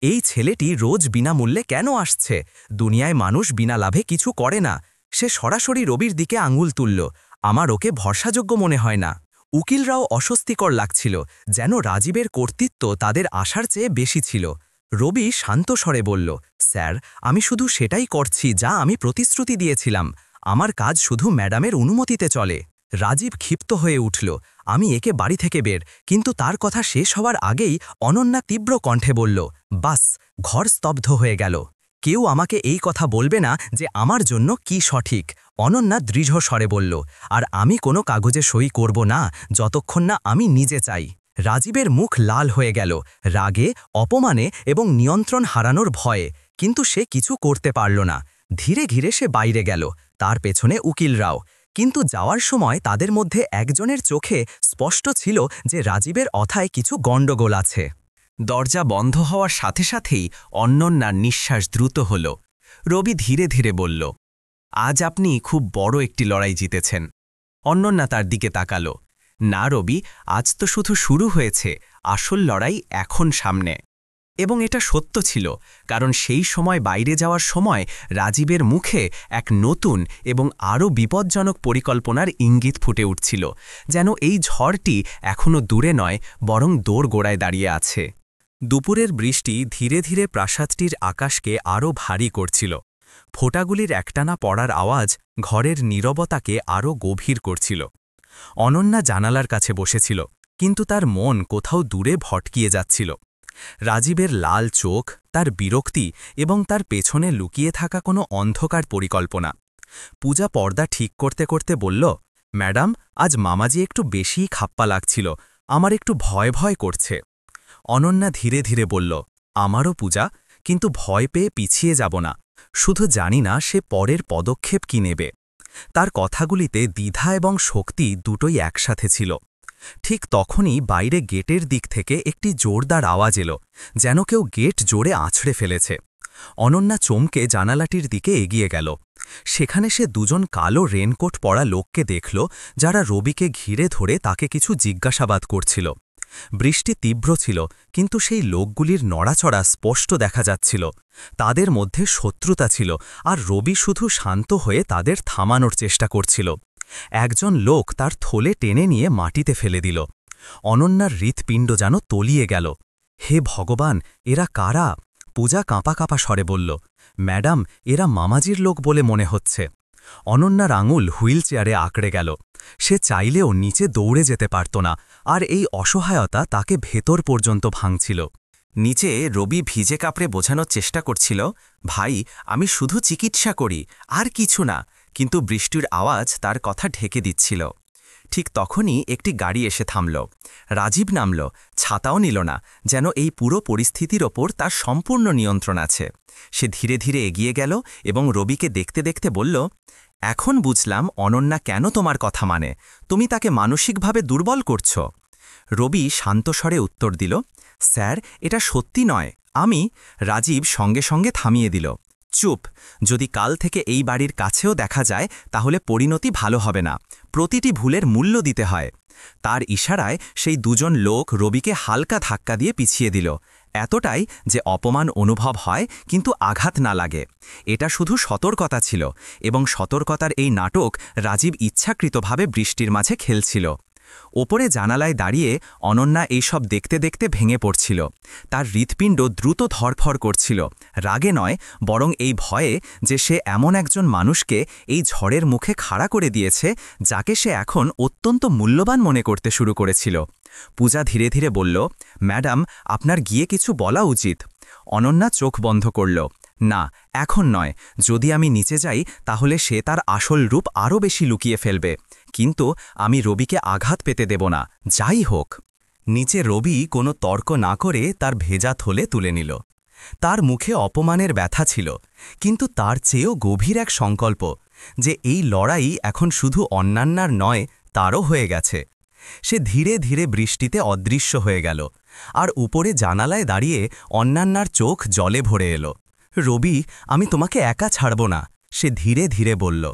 এই ছেলেটি রোজ বিনামূল্যে কেন আসছে? দুনিয়ায় মানুষ বিনা লাভে কিছু করে না। সে সরাসরি রবির দিকে আঙুল তুলল। আমার ওকে ভরসাযোগ্য মনে হয় না। উকিলরাও অস্বস্তিকর লাগছিল, যেন রাজীবের কর্তৃত্ব তাদের আশার চেয়ে বেশি ছিল। রবি শান্ত স্বরে বলল, স্যার, আমি শুধু সেটাই করছি যা আমি প্রতিশ্রুতি দিয়েছিলাম। আমার কাজ শুধু ম্যাডামের অনুমতিতে চলে। রাজীব ক্ষিপ্ত হয়ে উঠল। আমি একে বাড়ি থেকে বের। কিন্তু তার কথা শেষ হওয়ার আগেই অনন্যা তীব্র কণ্ঠে বলল, বাস। ঘর স্তব্ধ হয়ে গেল। কেউ আমাকে এই কথা বলবে না যে আমার জন্য কি সঠিক, অনন্যা দৃঢ় স্বরে বলল। আর আমি কোনো কাগজে সই করব না যতক্ষণ না আমি নিজে চাই। রাজীবের মুখ লাল হয়ে গেল, রাগে, অপমানে এবং নিয়ন্ত্রণ হারানোর ভয়ে, কিন্তু সে কিছু করতে পারল না। ধীরে ধীরে সে বাইরে গেল, তার পেছনে উকিলরাও। কিন্তু যাওয়ার সময় তাদের মধ্যে একজনের চোখে স্পষ্ট ছিল যে রাজীবের অথায় কিছু গণ্ডগোল আছে। দরজা বন্ধ হওয়ার সাথে সাথেই অনন্যার নিঃশ্বাস দ্রুত হল। রবি ধীরে ধীরে বলল, আজ আপনি খুব বড় একটি লড়াই জিতেছেন। অনন্যা তার দিকে তাকালো। না রবি, আজ তো শুধু শুরু হয়েছে, আসল লড়াই এখন সামনে। এবং এটা সত্য ছিল, কারণ সেই সময় বাইরে যাওয়ার সময় রাজীবের মুখে এক নতুন এবং আরও বিপজ্জনক পরিকল্পনার ইঙ্গিত ফুটে উঠছিল, যেন এই ঝড়টি এখনও দূরে নয়, বরং দোরগোড়ায় দাঁড়িয়ে আছে। দুপুরের বৃষ্টি ধীরে ধীরে প্রাসাদটির আকাশকে আরও ভারী করছিল। ফোঁটাগুলির একটানা পড়ার আওয়াজ ঘরের নীরবতাকে আরও গভীর করছিল। অনন্যা জানালার কাছে বসেছিল, কিন্তু তার মন কোথাও দূরে ভটকিয়ে যাচ্ছিল। রাজীবের লাল চোখ, তার বিরক্তি এবং তার পেছনে লুকিয়ে থাকা কোনো অন্ধকার পরিকল্পনা। পূজা পর্দা ঠিক করতে করতে বলল, ম্যাডাম, আজ মামাজি একটু বেশিই খাপ্পা লাগছিল, আমার একটু ভয় ভয় করছে। অনন্যা ধীরে ধীরে বলল, আমারও পূজা, কিন্তু ভয় পেয়ে পিছিয়ে যাব না। শুধু জানি না সে পরের পদক্ষেপ কি নেবে। তার কথাগুলিতে দ্বিধা এবং শক্তি দুটোই একসাথে ছিল। ঠিক তখনই বাইরে গেটের দিক থেকে একটি জোরদার আওয়াজ এলো, যেন কেউ গেট জোরে আছড়ে ফেলেছে। অনন্যা চমকে জানালাটির দিকে এগিয়ে গেল। সেখানে সে দুজন কালো রেনকোট পরা লোককে দেখল, যারা রবিকে ঘিরে ধরে তাকে কিছু জিজ্ঞাসাবাদ করছিল। বৃষ্টি তীব্র ছিল, কিন্তু সেই লোকগুলির নড়াচড়া স্পষ্ট দেখা যাচ্ছিল। তাদের মধ্যে শত্রুতা ছিল, আর রবি শুধু শান্ত হয়ে তাদের থামানোর চেষ্টা করছিল। একজন লোক তার থলে টেনে নিয়ে মাটিতে ফেলে দিল। অনন্যার হৃৎপিণ্ড যেন তলিয়ে গেল। হে ভগবান, এরা কারা? পূজা কাঁপা কাঁপা স্বরে বলল, ম্যাডাম, এরা মামাজির লোক বলে মনে হচ্ছে। অনন্যার আঙুল হুইল চেয়ারে আঁকড়ে গেল। সে চাইলেও নিচে দৌড়ে যেতে পারত না, আর এই অসহায়তা তাকে ভেতর পর্যন্ত ভাঙছিল। নিচে রবি ভিজে কাপড়ে বোঝানোর চেষ্টা করছিল, ভাই, আমি শুধু চিকিৎসা করি, আর কিছু না। কিন্তু বৃষ্টির আওয়াজ তার কথা ঢেকে দিচ্ছিল। ঠিক তখনই একটি গাড়ি এসে থামল। রাজীব নামল, ছাতাও নিল না, যেন এই পুরো পরিস্থিতির ওপর তার সম্পূর্ণ নিয়ন্ত্রণ আছে। সে ধীরে ধীরে এগিয়ে গেল এবং রবিকে দেখতে দেখতে বলল, এখন বুঝলাম অনন্যা কেন তোমার কথা মানে। তুমি তাকে মানসিকভাবে দুর্বল করছ। রবি শান্ত স্বরে উত্তর দিল, স্যার, এটা সত্যি নয়। রাজীব সঙ্গে সঙ্গে থামিয়ে দিল, চুপ। যদি কাল থেকে এই বাড়ির কাছেও দেখা যায়, তাহলে পরিণতি ভালো হবে না। প্রতিটি ভুলের মূল্য দিতে হয়। তার ইশারায় সেই দুজন লোক রবিকে হালকা ধাক্কা দিয়ে পিছিয়ে দিল, এতটাই যে অপমান অনুভব হয় কিন্তু আঘাত না লাগে। এটা শুধু সতর্কতা ছিল, এবং সতর্কতার এই নাটক রাজীব ইচ্ছাকৃতভাবে বৃষ্টির মাঝে খেলছিল। ওপরে জানালায় দাঁড়িয়ে অনন্যা এইসব দেখতে দেখতে ভেঙে পড়ছিল। তার হৃৎপিণ্ড দ্রুত ধরফর করছিল, রাগে নয়, বরং এই ভয়ে যে সে এমন একজন মানুষকে এই ঝড়ের মুখে খাড়া করে দিয়েছে, যাকে সে এখন অত্যন্ত মূল্যবান মনে করতে শুরু করেছিল। পূজা ধীরে ধীরে বলল, ম্যাডাম, আপনার গিয়ে কিছু বলা উচিত। অনন্যা চোখ বন্ধ করল, না, এখন নয়। যদি আমি নিচে যাই, তাহলে সে তার আসল রূপ আরও বেশি লুকিয়ে ফেলবে। কিন্তু আমি রবিকে আঘাত পেতে দেব না, যাই হোক। নিচে রবি কোনো তর্ক না করে তার ভেজা থলে তুলে নিল। তার মুখে অপমানের ব্যথা ছিল, কিন্তু তার চেয়েও গভীর এক সংকল্প, যে এই লড়াই এখন শুধু অন্যান্যার নয়, তারও হয়ে গেছে। সে ধীরে ধীরে বৃষ্টিতে অদৃশ্য হয়ে গেল, আর উপরে জানালায় দাঁড়িয়ে অন্যান্যার চোখ জলে ভরে এলো। রবি, আমি তোমাকে একা ছাড়ব না, সে ধীরে ধীরে বলল।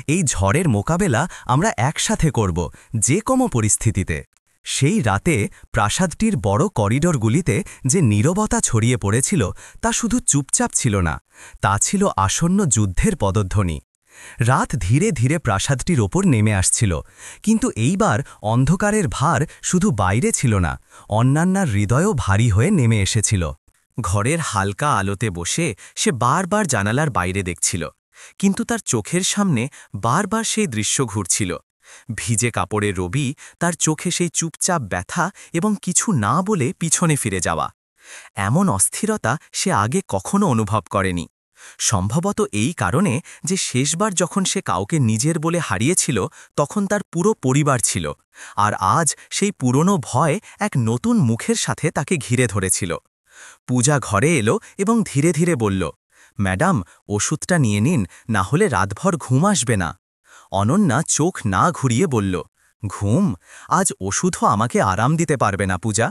এই ঝড়ের মোকাবেলা আমরা একসাথে করব, যে কোনো পরিস্থিতিতে। সেই রাতে প্রাসাদটির বড় করিডরগুলিতে যে নীরবতা ছড়িয়ে পড়েছিল, তা শুধু চুপচাপ ছিল না, তা ছিল আসন্ন যুদ্ধের পদধ্বনি। রাত ধীরে ধীরে প্রাসাদটির ওপর নেমে আসছিল, কিন্তু এইবার অন্ধকারের ভার শুধু বাইরে ছিল না, অন্যান্যার হৃদয়ও ভারী হয়ে নেমে এসেছিল। ঘরের হালকা আলোতে বসে সে বারবার জানালার বাইরে দেখছিল, কিন্তু তার চোখের সামনে বারবার সেই দৃশ্য ঘুরছিল। ভিজে কাপড়ে রবি, তার চোখে সেই চুপচাপ ব্যথা এবং কিছু না বলে পিছনে ফিরে যাওয়া। এমন অস্থিরতা সে আগে কখনো অনুভব করেনি। সম্ভবত এই কারণে যে শেষবার যখন সে কাউকে নিজের বলে হারিয়েছিল, তখন তার পুরো পরিবার ছিল, আর আজ সেই পুরনো ভয় এক নতুন মুখের সাথে তাকে ঘিরে ধরেছিল। পূজা ঘরে এলো এবং ধীরে ধীরে বলল, ম্যাডাম, ওষুধটা নিয়ে নিন, না হলে রাতভর ঘুম আসবে না। অনন্যা চোখ না ঘুরিয়ে বলল, ঘুম? আজ ওষুধও আমাকে আরাম দিতে পারবে না পূজা।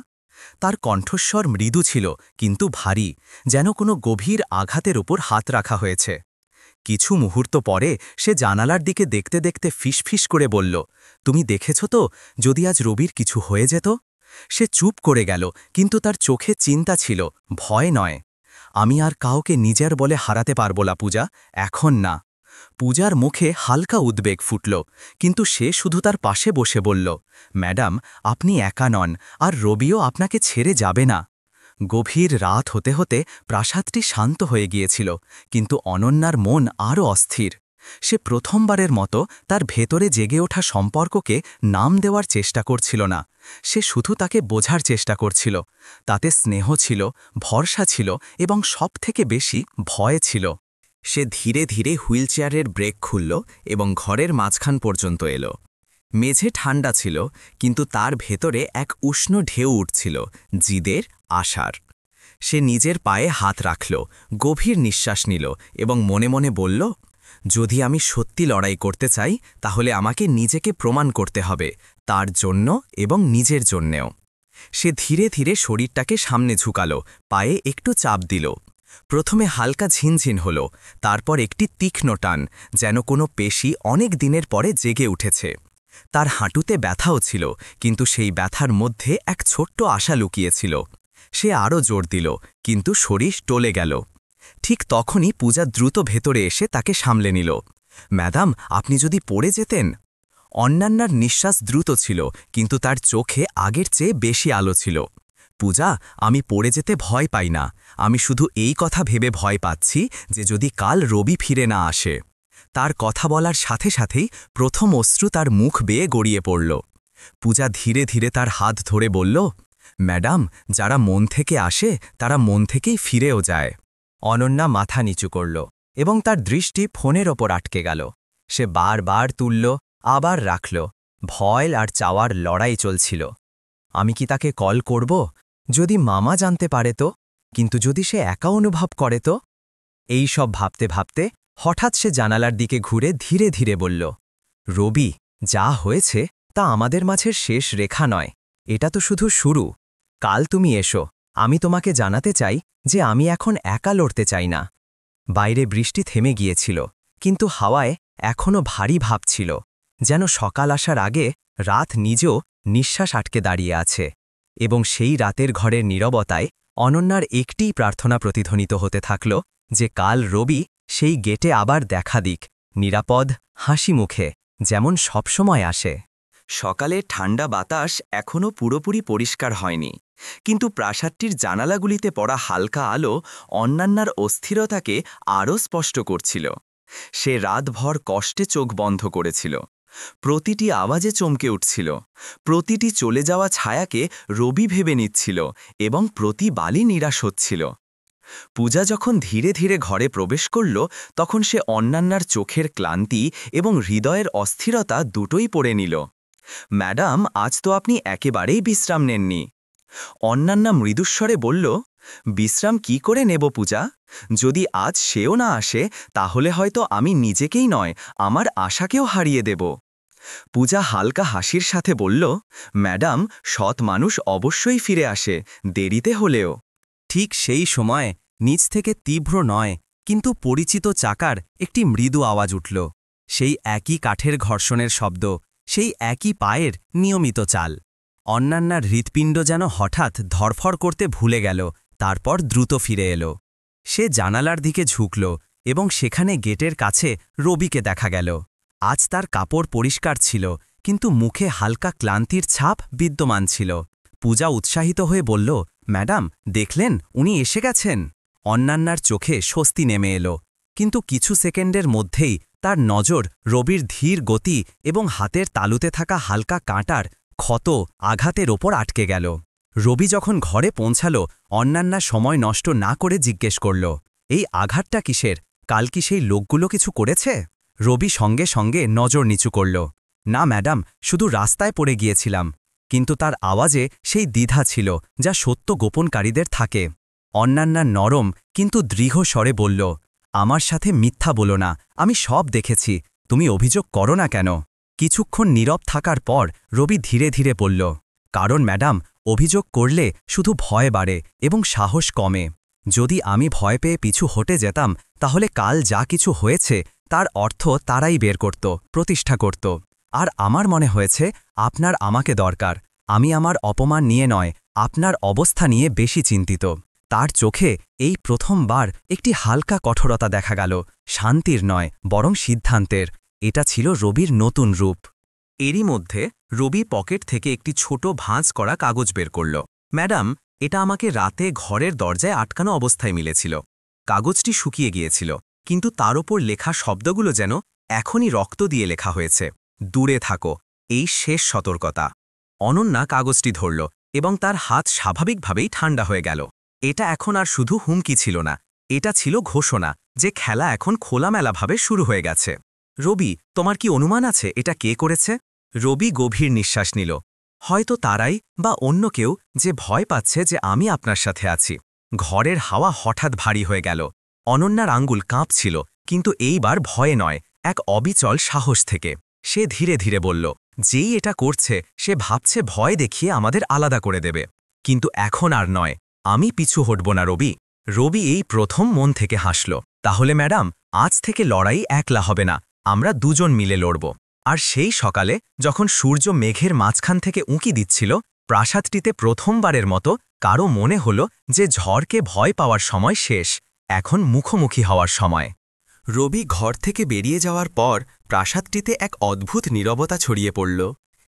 তার কণ্ঠস্বর মৃদু ছিল, কিন্তু ভারী, যেন কোনো গভীর আঘাতের উপর হাত রাখা হয়েছে। কিছু মুহূর্ত পরে সে জানালার দিকে দেখতে দেখতে ফিসফিস করে বলল, তুমি দেখেছ তো, যদি আজ রবির কিছু হয়ে যেত? সে চুপ করে গেল, কিন্তু তার চোখে চিন্তা ছিল, ভয় নয়। আমি আর কাউকে নিজের বলে হারাতে পারব না পূজা, এখন না। পূজার মুখে হালকা উদ্বেগ ফুটল, কিন্তু সে শুধু তার পাশে বসে বলল, ম্যাডাম, আপনি একা নন, আর রবিও আপনাকে ছেড়ে যাবে না। গভীর রাত হতে হতে প্রাসাদটি শান্ত হয়ে গিয়েছিল, কিন্তু অনন্যার মন আরও অস্থির। সে প্রথমবারের মতো তার ভেতরে জেগে ওঠা সম্পর্ককে নাম দেওয়ার চেষ্টা করছিল না, সে শুধু তাকে বোঝার চেষ্টা করছিল। তাতে স্নেহ ছিল, ভরসা ছিল, এবং সবথেকে বেশি ভয় ছিল। সে ধীরে ধীরে হুইলচেয়ারের ব্রেক খুলল এবং ঘরের মাঝখান পর্যন্ত এলো। মেঝে ঠান্ডা ছিল, কিন্তু তার ভেতরে এক উষ্ণ ঢেউ উঠছিল, জিদের, আশার। সে নিজের পায়ে হাত রাখল, গভীর নিঃশ্বাস নিল এবং মনে মনে বলল, যদি আমি সত্যি লড়াই করতে চাই, তাহলে আমাকে নিজেকে প্রমাণ করতে হবে, তার জন্য এবং নিজের জন্যেও। সে ধীরে ধীরে শরীরটাকে সামনে ঝুঁকালো, পায়ে একটু চাপ দিল। প্রথমে হালকা ঝিনঝিন হল, তারপর একটি তীক্ষ্ণ টান, যেন কোনো পেশি অনেক দিনের পরে জেগে উঠেছে। তার হাঁটুতে ব্যথাও ছিল, কিন্তু সেই ব্যথার মধ্যে এক ছোট্ট আশা লুকিয়েছিল। সে আরও জোর দিল, কিন্তু শরীর টলে গেল। ঠিক তখনই পূজা দ্রুত ভেতরে এসে তাকে সামলে নিল। ম্যাডাম, আপনি যদি পড়ে যেতেন। অন্যান্যার নিঃশ্বাস দ্রুত ছিল, কিন্তু তার চোখে আগের চেয়ে বেশি আলো ছিল। পূজা, আমি পড়ে যেতে ভয় পাই না, আমি শুধু এই কথা ভেবে ভয় পাচ্ছি যে যদি কাল রবি ফিরে না আসে। তার কথা বলার সাথে সাথেই প্রথম অশ্রু তার মুখ বেয়ে গড়িয়ে পড়ল। পূজা ধীরে ধীরে তার হাত ধরে বলল, ম্যাডাম, যারা মন থেকে আসে তারা মন থেকেই ফিরেও যায়। অনন্যা মাথা নিচু করল এবং তার দৃষ্টি ফোনের ওপর আটকে গেল। সে বারবার তুলল, আবার রাখল। ভয় আর চাওয়ার লড়াই চলছিল। আমি কি তাকে কল করব? যদি মামা জানতে পারে তো? কিন্তু যদি সে একা অনুভব করে তো? এই সব ভাবতে ভাবতে হঠাৎ সে জানালার দিকে ঘুরে ধীরে ধীরে বলল, রবি, যা হয়েছে তা আমাদের মাঝের শেষ রেখা নয়, এটা তো শুধু শুরু। কাল তুমি এসো, আমি তোমাকে জানাতে চাই যে আমি এখন একা লড়তে চাই না। বাইরে বৃষ্টি থেমে গিয়েছিল, কিন্তু হাওয়ায় এখনও ভারী ভাব ছিল, যেন সকাল আসার আগে রাত নিজেও নিঃশ্বাস আটকে দাঁড়িয়ে আছে। এবং সেই রাতের ঘরের নীরবতায় অনন্যার একটিই প্রার্থনা প্রতিধ্বনিত হতে থাকল, যে কাল রবি সেই গেটে আবার দেখা দিক, নিরাপদ, হাসি মুখে, যেমন সবসময় আসে। সকালে ঠান্ডা বাতাস এখনও পুরোপুরি পরিষ্কার হয়নি, কিন্তু প্রাসাদটির জানালাগুলিতে পড়া হালকা আলো অন্যান্যার অস্থিরতাকে আরও স্পষ্ট করছিল। সে রাতভর কষ্টে চোখ বন্ধ করেছিল। প্রতিটি আওয়াজে চমকে উঠছিল, প্রতিটি চলে যাওয়া ছায়াকে রবি ভেবে নিচ্ছিল এবং প্রতি বালি নিরাশ হচ্ছিল। পূজা যখন ধীরে ধীরে ঘরে প্রবেশ করল, তখন সে অন্যান্যার চোখের ক্লান্তি এবং হৃদয়ের অস্থিরতা দুটোই পড়ে নিল। ম্যাডাম, আজ তো আপনি একেবারেই বিশ্রাম নেননি। অন্যান্যা মৃদুস্বরে বলল, বিশ্রাম কি করে নেব পূজা? যদি আজ সেও না আসে, তাহলে হয়তো আমি নিজেকেই নয়, আমার আশাকেও হারিয়ে দেব। পূজা হালকা হাসির সাথে বলল, ম্যাডাম, সৎ মানুষ অবশ্যই ফিরে আসে, দেরিতে হলেও। ঠিক সেই সময় নিচ থেকে তীব্র নয়, কিন্তু পরিচিত চাকার একটি মৃদু আওয়াজ উঠল। সেই একই কাঠের ঘর্ষণের শব্দ, সেই একই পায়ের নিয়মিত চাল। অন্যান্যার হৃৎপিণ্ড যেন হঠাৎ ধরফর করতে ভুলে গেল, তারপর দ্রুত ফিরে এলো। সে জানালার দিকে ঝুঁকল এবং সেখানে গেটের কাছে রবিকে দেখা গেল। আজ তার কাপড় পরিষ্কার ছিল, কিন্তু মুখে হালকা ক্লান্তির ছাপ বিদ্যমান ছিল। পূজা উৎসাহিত হয়ে বলল, ম্যাডাম, দেখলেন, উনি এসে গেছেন। অন্যান্যার চোখে স্বস্তি নেমে এলো, কিন্তু কিছু সেকেন্ডের মধ্যেই তার নজর রবির ধীর গতি এবং হাতের তালুতে থাকা হালকা কাঁটার ক্ষত আঘাতের ওপর আটকে গেল। রবি যখন ঘরে পৌঁছাল, অন্যান্যা সময় নষ্ট না করে জিজ্ঞেস করল, এই আঘাতটা কিসের? কাল কি সেই লোকগুলো কিছু করেছে? রবি সঙ্গে সঙ্গে নজর নিচু করল, না ম্যাডাম, শুধু রাস্তায় পড়ে গিয়েছিলাম। কিন্তু তার আওয়াজে সেই দ্বিধা ছিল যা সত্য গোপনকারীদের থাকে। অন্যান্যা নরম কিন্তু দৃঢ় স্বরে বলল, আমার সাথে মিথ্যা বলো না, আমি সব দেখেছি, তুমি অভিযোগ করো না কেন? কিছুক্ষণ নীরব থাকার পর রবি ধীরে ধীরে বলল, কারণ ম্যাডাম, অভিযোগ করলে শুধু ভয় বাড়ে এবং সাহস কমে। যদি আমি ভয় পেয়ে পিছু হটে যেতাম, তাহলে কাল যা কিছু হয়েছে তার অর্থ তারাই বের করত, প্রতিষ্ঠা করত। আর আমার মনে হয়েছে আপনার আমাকে দরকার। আমি আমার অপমান নিয়ে নয়, আপনার অবস্থা নিয়ে বেশি চিন্তিত। তার চোখে এই প্রথমবার একটি হালকা কঠোরতা দেখা গেল, শান্তির নয়, বরং সিদ্ধান্তের। এটা ছিল রবির নতুন রূপ। এরই মধ্যে রবি পকেট থেকে একটি ছোট ভাঁজ করা কাগজ বের করল। ম্যাডাম, এটা আমাকে রাতে ঘরের দরজায় আটকানো অবস্থায় মিলেছিল। কাগজটি শুকিয়ে গিয়েছিল, কিন্তু তার ওপর লেখা শব্দগুলো যেন এখনই রক্ত দিয়ে লেখা হয়েছে, দূরে থাকো, এই শেষ সতর্কতা। অনন্যা কাগজটি ধরল এবং তার হাত স্বাভাবিকভাবেই ঠান্ডা হয়ে গেল। এটা এখন আর শুধু হুমকি ছিল না, এটা ছিল ঘোষণা যে খেলা এখন খোলামেলাভাবে শুরু হয়ে গেছে। রবি, তোমার কি অনুমান আছে এটা কে করেছে? রবি গভীর নিঃশ্বাস নিল। হয়তো তারাই বা অন্য কেউ, যে ভয় পাচ্ছে যে আমি আপনার সাথে আছি। ঘরের হাওয়া হঠাৎ ভারী হয়ে গেল। অনন্যার আঙ্গুল কাঁপছিল, কিন্তু এইবার ভয়ে নয়, এক অবিচল সাহস থেকে। সে ধীরে ধীরে বলল, যেই এটা করছে সে ভাবছে ভয় দেখিয়ে আমাদের আলাদা করে দেবে। কিন্তু এখন আর নয়, আমি পিছু হটব না রবি। রবি এই প্রথম মন থেকে হাসল। তাহলে ম্যাডাম, আজ থেকে লড়াই একলা হবে না, আমরা দুজন মিলে লড়ব। আর সেই সকালে যখন সূর্য মেঘের মাঝখান থেকে উঁকি দিচ্ছিল, প্রাসাদটিতে প্রথমবারের মতো কারও মনে হল যে ঝড়কে ভয় পাওয়ার সময় শেষ, এখন মুখোমুখি হওয়ার সময়। রবি ঘর থেকে বেরিয়ে যাওয়ার পর প্রাসাদটিতে এক অদ্ভুত নীরবতা ছড়িয়ে পড়ল,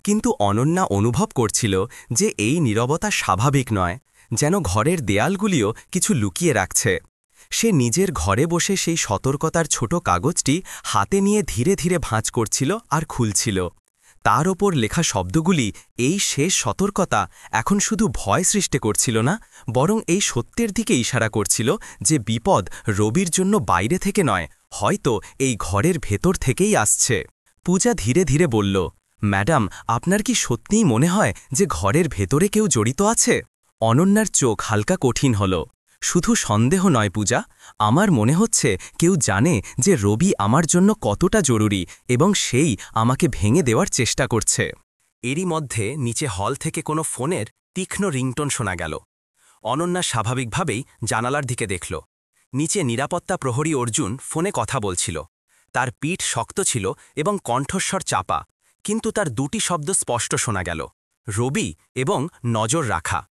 কিন্তু অনন্যা অনুভব করছিল যে এই নীরবতা স্বাভাবিক নয়, যেন ঘরের দেয়ালগুলিও কিছু লুকিয়ে রাখছে। সে নিজের ঘরে বসে সেই সতর্কতার ছোট কাগজটি হাতে নিয়ে ধীরে ধীরে ভাঁজ করছিল আর খুলছিল। তার ওপর লেখা শব্দগুলি এই শেষ সতর্কতা এখন শুধু ভয় সৃষ্টি করছিল না, বরং এই সত্যের দিকে ইশারা করছিল যে বিপদ রবির জন্য বাইরে থেকে নয়, হয়তো এই ঘরের ভেতর থেকেই আসছে। পূজা ধীরে ধীরে বলল, ম্যাডাম, আপনার কি সত্যিই মনে হয় যে ঘরের ভেতরে কেউ জড়িত আছে? অনন্যার চোখ হালকা কঠিন হল। শুধু সন্দেহ নয় পূজা, আমার মনে হচ্ছে কেউ জানে যে রবি আমার জন্য কতটা জরুরি এবং সেই আমাকে ভেঙে দেওয়ার চেষ্টা করছে। এরই মধ্যে নিচে হল থেকে কোনো ফোনের তীক্ষ্ণ রিংটোন শোনা গেল। অনন্যা স্বাভাবিকভাবেই জানালার দিকে দেখল। নিচে নিরাপত্তা প্রহরী অর্জুন ফোনে কথা বলছিল। তার পিঠ শক্ত ছিল এবং কণ্ঠস্বর চাপা, কিন্তু তার দুটি শব্দ স্পষ্ট শোনা গেল, রবি এবং নজর রাখা।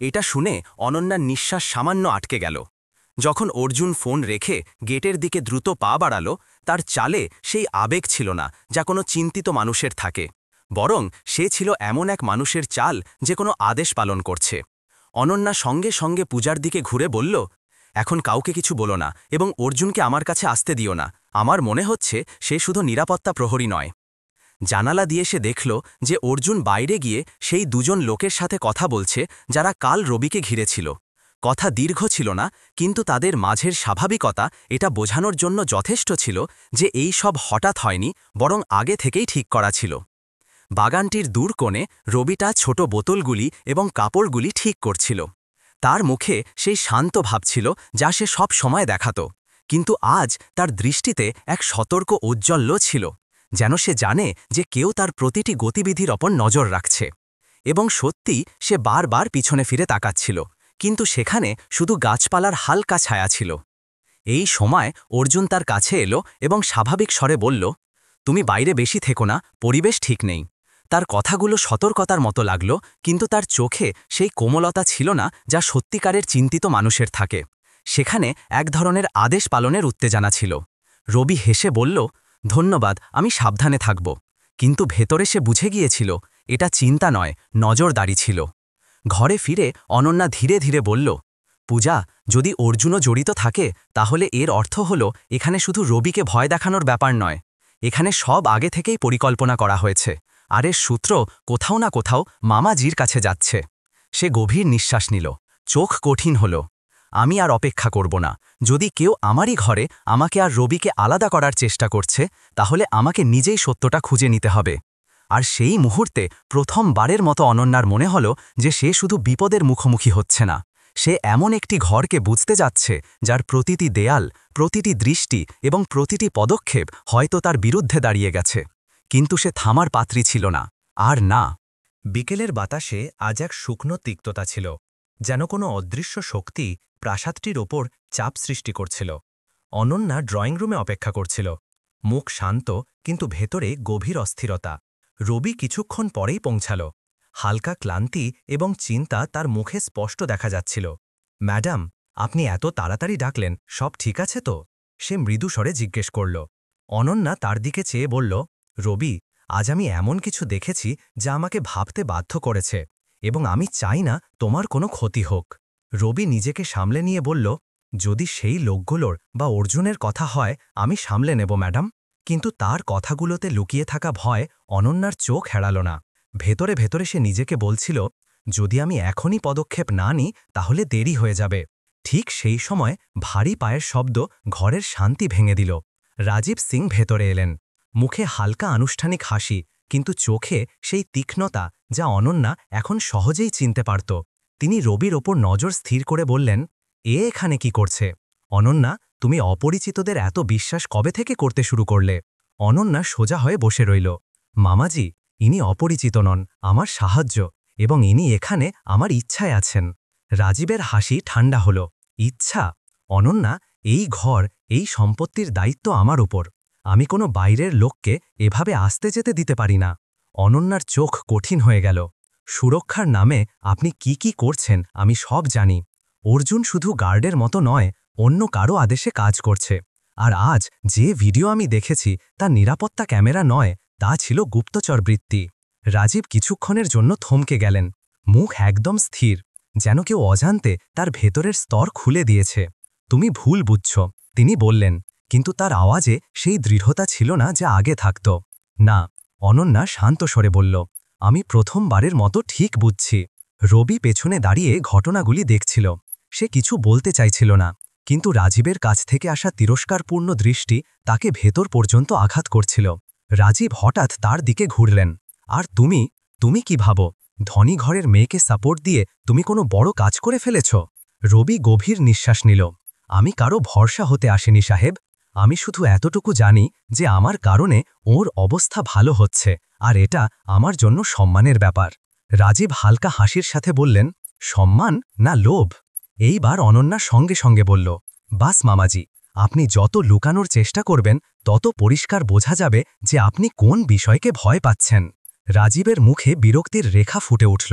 এটা শুনে অনন্যার নিঃশ্বাস সামান্য আটকে গেল। যখন অর্জুন ফোন রেখে গেটের দিকে দ্রুত পা বাড়াল, তার চালে সেই আবেগ ছিল না যা কোনো চিন্তিত মানুষের থাকে, বরং সে ছিল এমন এক মানুষের চাল যে কোনো আদেশ পালন করছে। অনন্যা সঙ্গে সঙ্গে পূজার দিকে ঘুরে বলল, এখন কাউকে কিছু বলো না এবং অর্জুনকে আমার কাছে আসতে দিও না। আমার মনে হচ্ছে সে শুধু নিরাপত্তা প্রহরী নয়। জানালা দিয়ে সে দেখল যে অর্জুন বাইরে গিয়ে সেই দুজন লোকের সাথে কথা বলছে যারা কাল রবিকে ঘিরেছিল। কথা দীর্ঘ ছিল না, কিন্তু তাদের মাঝের স্বাভাবিকতা এটা বোঝানোর জন্য যথেষ্ট ছিল যে এই সব হঠাৎ হয়নি, বরং আগে থেকেই ঠিক করা ছিল। বাগানটির দূর কোণে রবিটা ছোট বোতলগুলি এবং কাপড়গুলি ঠিক করছিল। তার মুখে সেই শান্ত ভাব ছিল যা সে সব সময় দেখাত, কিন্তু আজ তার দৃষ্টিতে এক সতর্ক ঔজ্জ্বল্য ছিল, যেন সে জানে যে কেউ তার প্রতিটি গতিবিধির ওপর নজর রাখছে। এবং সত্যি সে বারবার পিছনে ফিরে তাকাচ্ছিল, কিন্তু সেখানে শুধু গাছপালার হালকা ছায়া ছিল। এই সময় অর্জুন তার কাছে এলো এবং স্বাভাবিক স্বরে বলল, তুমি বাইরে বেশি থেকো না, পরিবেশ ঠিক নেই। তার কথাগুলো সতর্কতার মতো লাগল, কিন্তু তার চোখে সেই কোমলতা ছিল না যা সত্যিকারের চিন্তিত মানুষের থাকে। সেখানে এক ধরনের আদেশ পালনের উত্তেজনা ছিল। রবি হেসে বলল, ধন্যবাদ, আমি সাবধানে থাকব। কিন্তু ভেতরে সে বুঝে গিয়েছিল এটা চিন্তা নয়, নজরদারি ছিল। ঘরে ফিরে অনন্যা ধীরে ধীরে বলল, পূজা, যদি অর্জুনও জড়িত থাকে তাহলে এর অর্থ হল এখানে শুধু রবিকে ভয় দেখানোর ব্যাপার নয়, এখানে সব আগে থেকেই পরিকল্পনা করা হয়েছে, আর এর সূত্র কোথাও না কোথাও মামাজির কাছে যাচ্ছে। সে গভীর নিঃশ্বাস নিল, চোখ কঠিন হল। আমি আর অপেক্ষা করব না। যদি কেউ আমারই ঘরে আমাকে আর রবিকে আলাদা করার চেষ্টা করছে, তাহলে আমাকে নিজেই সত্যটা খুঁজে নিতে হবে। আর সেই মুহূর্তে প্রথমবারের মতো অনন্যার মনে হল যে সে শুধু বিপদের মুখোমুখি হচ্ছে না, সে এমন একটি ঘরকে বুঝতে যাচ্ছে যার প্রতিটি দেয়াল, প্রতিটি দৃষ্টি এবং প্রতিটি পদক্ষেপ হয়তো তার বিরুদ্ধে দাঁড়িয়ে গেছে। কিন্তু সে থামার পাত্রী ছিল না, আর না। বিকেলের বাতাসে আজ এক শুকনো তিক্ততা ছিল, যেন কোনো অদৃশ্য শক্তি প্রাসাদটির ওপর চাপ সৃষ্টি করছিল। অনন্যা ড্রয়িং রুমে অপেক্ষা করছিল, মুখ শান্ত কিন্তু ভেতরে গভীর অস্থিরতা। রবি কিছুক্ষণ পরেই পৌঁছাল। হালকা ক্লান্তি এবং চিন্তা তার মুখে স্পষ্ট দেখা যাচ্ছিল। ম্যাডাম, আপনি এত তাড়াতাড়ি ডাকলেন, সব ঠিক আছে তো? সে মৃদু স্বরে জিজ্ঞেস করল। অনন্যা তার দিকে চেয়ে বলল, রবি, আজ আমি এমন কিছু দেখেছি যা আমাকে ভাবতে বাধ্য করেছে, এবং আমি চাই না তোমার কোনো ক্ষতি হোক। রবি নিজেকে সামলে নিয়ে বলল, যদি সেই লোকগুলোর বা অর্জুনের কথা হয় আমি সামলে নেব ম্যাডাম। কিন্তু তার কথাগুলোতে লুকিয়ে থাকা ভয় অনন্যার চোখ এড়াল না। ভেতরে ভেতরে সে নিজেকে বলছিল, যদি আমি এখনই পদক্ষেপ না নিই তাহলে দেরি হয়ে যাবে। ঠিক সেই সময় ভারী পায়ের শব্দ ঘরের শান্তি ভেঙে দিল। রাজীব সিং ভেতরে এলেন, মুখে হালকা আনুষ্ঠানিক হাসি, কিন্তু চোখে সেই তীক্ষ্ণতা যা অনন্যা এখন সহজেই চিনতে পারত। তিনি রবির ওপর নজর স্থির করে বললেন, এখানে কি করছে? অনন্যা, তুমি অপরিচিতদের এত বিশ্বাস কবে থেকে করতে শুরু করলে? অনন্যা সোজা হয়ে বসে রইল। মামাজি, ইনি অপরিচিত নন, আমার সাহায্য, এবং ইনি এখানে আমার ইচ্ছায় আছেন। রাজীবের হাসি ঠান্ডা হল। ইচ্ছা? অনন্যা, এই ঘর, এই সম্পত্তির দায়িত্ব আমার উপর। আমি কোনো বাইরের লোককে এভাবে আসতে যেতে দিতে পারি না। অনন্যার চোখ কঠিন হয়ে গেল। সুরক্ষার নামে আপনি কি কি করছেন আমি সব জানি। অর্জুন শুধু গার্ডের মতো নয়, অন্য কারো আদেশে কাজ করছে। আর আজ যে ভিডিও আমি দেখেছি তা নিরাপত্তা ক্যামেরা নয়, তা ছিল গুপ্তচর বৃত্তি। রাজীব কিছুক্ষণের জন্য থমকে গেলেন, মুখ একদম স্থির, যেন কেউ অজান্তে তার ভেতরের স্তর খুলে দিয়েছে। তুমি ভুল বুঝছ, তিনি বললেন, কিন্তু তার আওয়াজে সেই দৃঢ়তা ছিল না যা আগে থাকত। না, অনন্যা শান্ত স্বরে বলল, আমি প্রথমবারের মতো ঠিক বুঝছি। রবি পেছনে দাঁড়িয়ে ঘটনাগুলি দেখছিল। সে কিছু বলতে চাইছিল না, কিন্তু রাজীবের কাছ থেকে আসা তিরস্কারপূর্ণ দৃষ্টি তাকে ভেতর পর্যন্ত আঘাত করছিল। রাজীব হঠাৎ তার দিকে ঘুরলেন। আর তুমি কি ভাবো, ধনী ঘরের মেয়েকে সাপোর্ট দিয়ে তুমি কোনো বড় কাজ করে ফেলেছ? রবি গভীর নিঃশ্বাস নিল। আমি কারো ভরসা হতে আসেনি সাহেব। আমি শুধু এতটুকু জানি যে আমার কারণে ওর অবস্থা ভালো হচ্ছে, আর এটা আমার জন্য সম্মানের ব্যাপার। রাজীব হালকা হাসির সাথে বললেন, সম্মান না লোভ? এইবার অনন্যা সঙ্গে সঙ্গে বলল, বাস মামাজি, আপনি যত লুকানোর চেষ্টা করবেন তত পরিষ্কার বোঝা যাবে যে আপনি কোন বিষয়কে ভয় পাচ্ছেন। রাজীবের মুখে বিরক্তির রেখা ফুটে উঠল।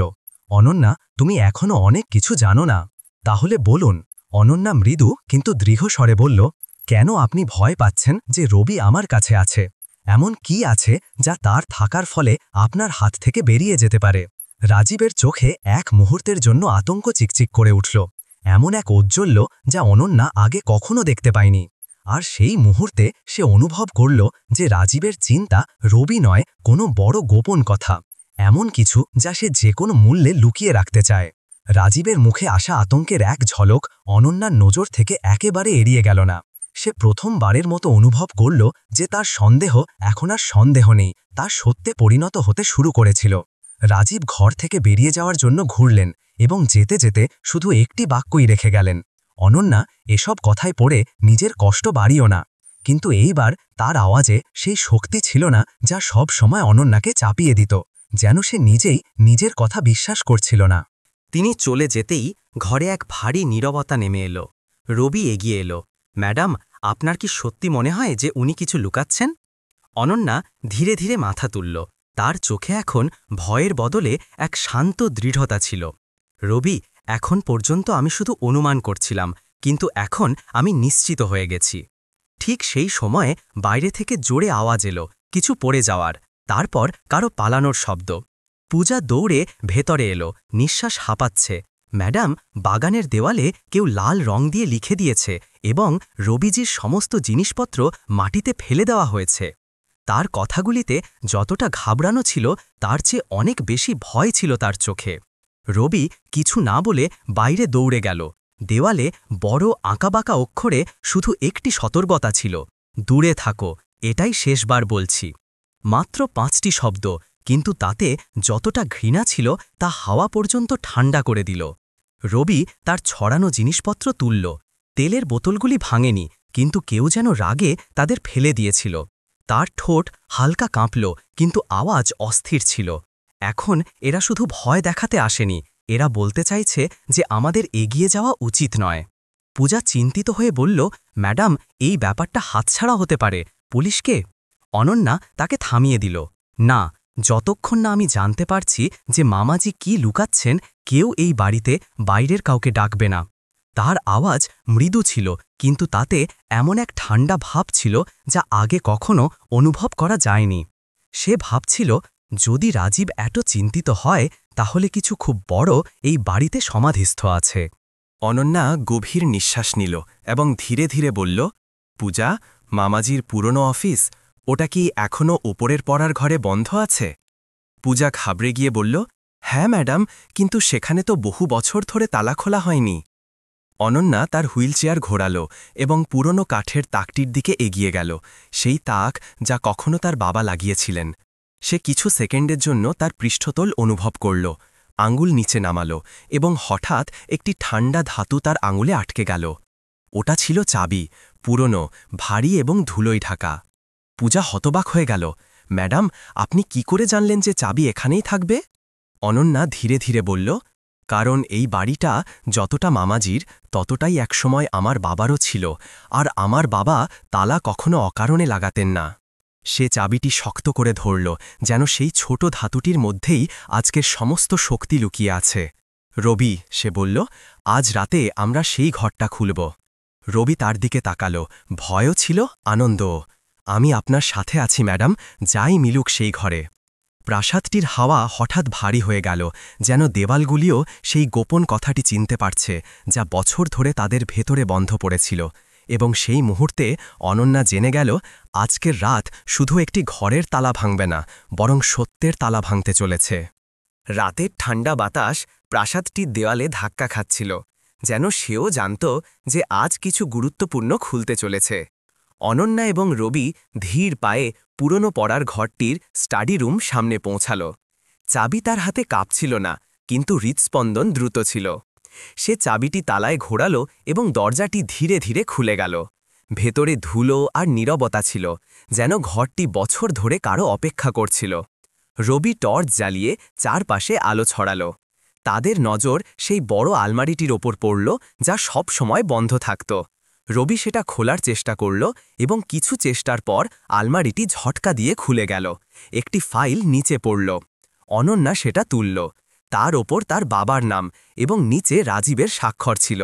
অনন্যা, তুমি এখনও অনেক কিছু জানো না। তাহলে বলুন। অনন্যা মৃদু কিন্তু দৃঢ় স্বরে বলল, কেন আপনি ভয় পাচ্ছেন যে রবি আমার কাছে আছে? এমন কি আছে যা তার থাকার ফলে আপনার হাত থেকে বেরিয়ে যেতে পারে? রাজীবের চোখে এক মুহূর্তের জন্য আতঙ্ক চিকচিক করে উঠল, এমন এক ঔজ্জ্বল্য যা অনন্যা আগে কখনো দেখতে পায়নি। আর সেই মুহূর্তে সে অনুভব করল যে রাজীবের চিন্তা রবি নয়, কোনো বড় গোপন কথা, এমন কিছু যা সে যে কোনো মূল্যে লুকিয়ে রাখতে চায়। রাজীবের মুখে আসা আতঙ্কের এক ঝলক অনন্যার নজর থেকে একেবারে এড়িয়ে গেল না। সে প্রথমবারের মতো অনুভব করল যে তার সন্দেহ এখন আর সন্দেহ নেই, তা সত্যে পরিণত হতে শুরু করেছিল। রাজীব ঘর থেকে বেরিয়ে যাওয়ার জন্য ঘুরলেন এবং যেতে যেতে শুধু একটি বাক্যই রেখে গেলেন, অনন্যা, এসব কথায় পড়ে নিজের কষ্ট বাড়িও না। কিন্তু এইবার তার আওয়াজে সেই শক্তি ছিল না যা সব সময় অনন্যাকে চাপিয়ে দিত, যেন সে নিজেই নিজের কথা বিশ্বাস করছিল না। তিনি চলে যেতেই ঘরে এক ভারী নীরবতা নেমে এলো। রবি এগিয়ে এলো। ম্যাডাম, আপনার কি সত্যি মনে হয় যে উনি কিছু লুকাচ্ছেন? অনন্যা ধীরে ধীরে মাথা তুলল। তার চোখে এখন ভয়ের বদলে এক শান্ত দৃঢ়তা ছিল। রবি, এখন পর্যন্ত আমি শুধু অনুমান করছিলাম, কিন্তু এখন আমি নিশ্চিত হয়ে গেছি। ঠিক সেই সময়ে বাইরে থেকে জোরে আওয়াজ এলো, কিছু পড়ে যাওয়ার, তারপর কারো পালানোর শব্দ। পূজা দৌড়ে ভেতরে এলো, নিঃশ্বাস হাঁপাচ্ছে। ম্যাডাম, বাগানের দেওয়ালে কেউ লাল রং দিয়ে লিখে দিয়েছে এবং রবিজির সমস্ত জিনিসপত্র মাটিতে ফেলে দেওয়া হয়েছে। তার কথাগুলিতে যতটা ঘাবড়ানো ছিল তার চেয়ে অনেক বেশি ভয় ছিল তার চোখে। রবি কিছু না বলে বাইরে দৌড়ে গেল। দেওয়ালে বড় আঁকাবাঁকা অক্ষরে শুধু একটি সতর্কতা ছিল, দূরে থাকো, এটাই শেষবার বলছি। মাত্র 5টি শব্দ, কিন্তু তাতে যতটা ঘৃণা ছিল তা হাওয়া পর্যন্ত ঠান্ডা করে দিল। রবি তার ছড়ানো জিনিসপত্র তুলল। তেলের বোতলগুলি ভাঙেনি, কিন্তু কেউ যেন রাগে তাদের ফেলে দিয়েছিল। তার ঠোঁট হালকা কাঁপল, কিন্তু আওয়াজ অস্থির ছিল। এখন এরা শুধু ভয় দেখাতে আসেনি, এরা বলতে চাইছে যে আমাদের এগিয়ে যাওয়া উচিত নয়। পূজা চিন্তিত হয়ে বলল, ম্যাডাম, এই ব্যাপারটা হাতছাড়া হতে পারে, পুলিশকে? অনন্যা তাকে থামিয়ে দিল। না, যতক্ষণ না আমি জানতে পারছি যে মামাজি কি লুকাচ্ছেন, কেউ এই বাড়িতে বাইরের কাউকে ডাকবে না। তার আওয়াজ মৃদু ছিল, কিন্তু তাতে এমন এক ঠান্ডা ভাব ছিল যা আগে কখনো অনুভব করা যায়নি। সে ভাবছিল, যদি রাজীব এত চিন্তিত হয় তাহলে কিছু খুব বড় এই বাড়িতে সমাধিস্থ আছে। অনন্যা গভীর নিঃশ্বাস নিল এবং ধীরে ধীরে বলল, পূজা, মামাজির পুরনো অফিস, ওটা কি এখনও উপরের পড়ার ঘরে বন্ধ আছে? পূজা ঘাবড়ে গিয়ে বলল, হ্যাঁ ম্যাডাম, কিন্তু সেখানে তো বহু বছর ধরে তালা খোলা হয়নি। অনন্যা তার হুইলচেয়ার ঘোরাল এবং পুরনো কাঠের তাকটির দিকে এগিয়ে গেল, সেই তাক যা কখনো তার বাবা লাগিয়েছিলেন। সে কিছু সেকেন্ডের জন্য তার পৃষ্ঠতল অনুভব করল, আঙুল নিচে নামাল এবং হঠাৎ একটি ঠান্ডা ধাতু তার আঙুলে আটকে গেল। ওটা ছিল চাবি, পুরনো, ভারী এবং ধুলোয় ঢাকা। পূজা হতবাক হয়ে গেল, ম্যাডাম, আপনি কি করে জানলেন যে চাবি এখানেই থাকবে? অনন্যা ধীরে ধীরে বলল, কারণ এই বাড়িটা যতটা মামাজির ততটাই একসময় আমার বাবারও ছিল, আর আমার বাবা তালা কখনো অকারণে লাগাতেন না। সে চাবিটি শক্ত করে ধরল, যেন সেই ছোট ধাতুটির মধ্যেই আজকের সমস্ত শক্তি লুকিয়ে আছে। রবি, সে বলল, আজ রাতে আমরা সেই ঘরটা খুলব। রবি তার দিকে তাকাল, ভয়ও ছিল, আনন্দও। আমি আপনার সাথে আছি ম্যাডাম, যাই মিলুক সেই ঘরে। প্রাসাদটির হাওয়া হঠাৎ ভারী হয়ে গেল, যেন দেওয়ালগুলিও সেই গোপন কথাটি চিনতে পারছে, যা বছর ধরে তাদের ভেতরে বন্ধ পড়েছিল। এবং সেই মুহূর্তে অনন্যা জেনে গেল, আজকের রাত শুধু একটি ঘরের তালা ভাঙবে না, বরং সত্যের তালা ভাঙতে চলেছে। রাতের ঠান্ডা বাতাস প্রাসাদটির দেওয়ালে ধাক্কা খাচ্ছিল, যেন সেও জানত যে আজ কিছু গুরুত্বপূর্ণ খুলতে চলেছে। অনন্যা এবং রবি ধীর পায়ে পুরনো পড়ার ঘরটির স্টাডি রুম সামনে পৌঁছাল। চাবি তার হাতে কাঁপছিল না, কিন্তু হৃৎস্পন্দন দ্রুত ছিল। সে চাবিটি তালায় ঘোরাল এবং দরজাটি ধীরে ধীরে খুলে গেল। ভেতরে ধুলো আর নীরবতা ছিল, যেন ঘরটি বছর ধরে কারো অপেক্ষা করছিল। রবি টর্চ জ্বালিয়ে চারপাশে আলো ছড়াল। তাদের নজর সেই বড় আলমারিটির ওপর পড়ল, যা সব সময় বন্ধ থাকত। রবি সেটা খোলার চেষ্টা করল এবং কিছু চেষ্টার পর আলমারিটি ঝটকা দিয়ে খুলে গেল। একটি ফাইল নিচে পড়ল। অনন্যা সেটা তুলল। তার ওপর তার বাবার নাম এবং নিচে রাজীবের স্বাক্ষর ছিল।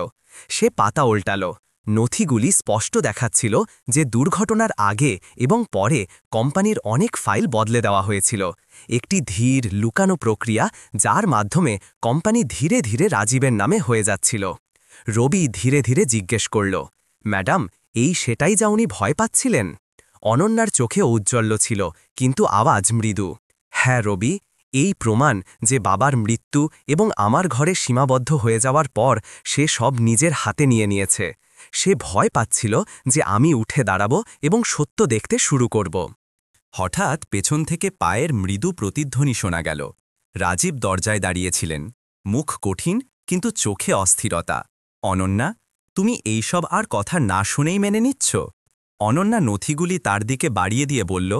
সে পাতা উল্টাল। নথিগুলি স্পষ্ট দেখাচ্ছিল যে দুর্ঘটনার আগে এবং পরে কোম্পানির অনেক ফাইল বদলে দেওয়া হয়েছিল। একটি ধীর লুকানো প্রক্রিয়া, যার মাধ্যমে কোম্পানি ধীরে ধীরে রাজীবের নামে হয়ে যাচ্ছিল। রবি ধীরে ধীরে জিজ্ঞেস করল, ম্যাডাম, এই সেটাই যা উনি ভয় পাচ্ছিলেন? অনন্যার চোখে ঔজ্জ্বল্য ছিল, কিন্তু আওয়াজ মৃদু। হ্যাঁ রবি, এই প্রমাণ যে বাবার মৃত্যু এবং আমার ঘরে সীমাবদ্ধ হয়ে যাওয়ার পর সে সব নিজের হাতে নিয়ে নিয়েছে। সে ভয় পাচ্ছিল যে আমি উঠে দাঁড়াব এবং সত্য দেখতে শুরু করব। হঠাৎ পেছন থেকে পায়ের মৃদু প্রতিধ্বনি শোনা গেল। রাজীব দরজায় দাঁড়িয়েছিলেন, মুখ কঠিন কিন্তু চোখে অস্থিরতা। অনন্যা, তুমি এইসব আর কথা না শুনেই মেনে নিচ্ছ? অনন্যা নথিগুলি তার দিকে বাড়িয়ে দিয়ে বলল,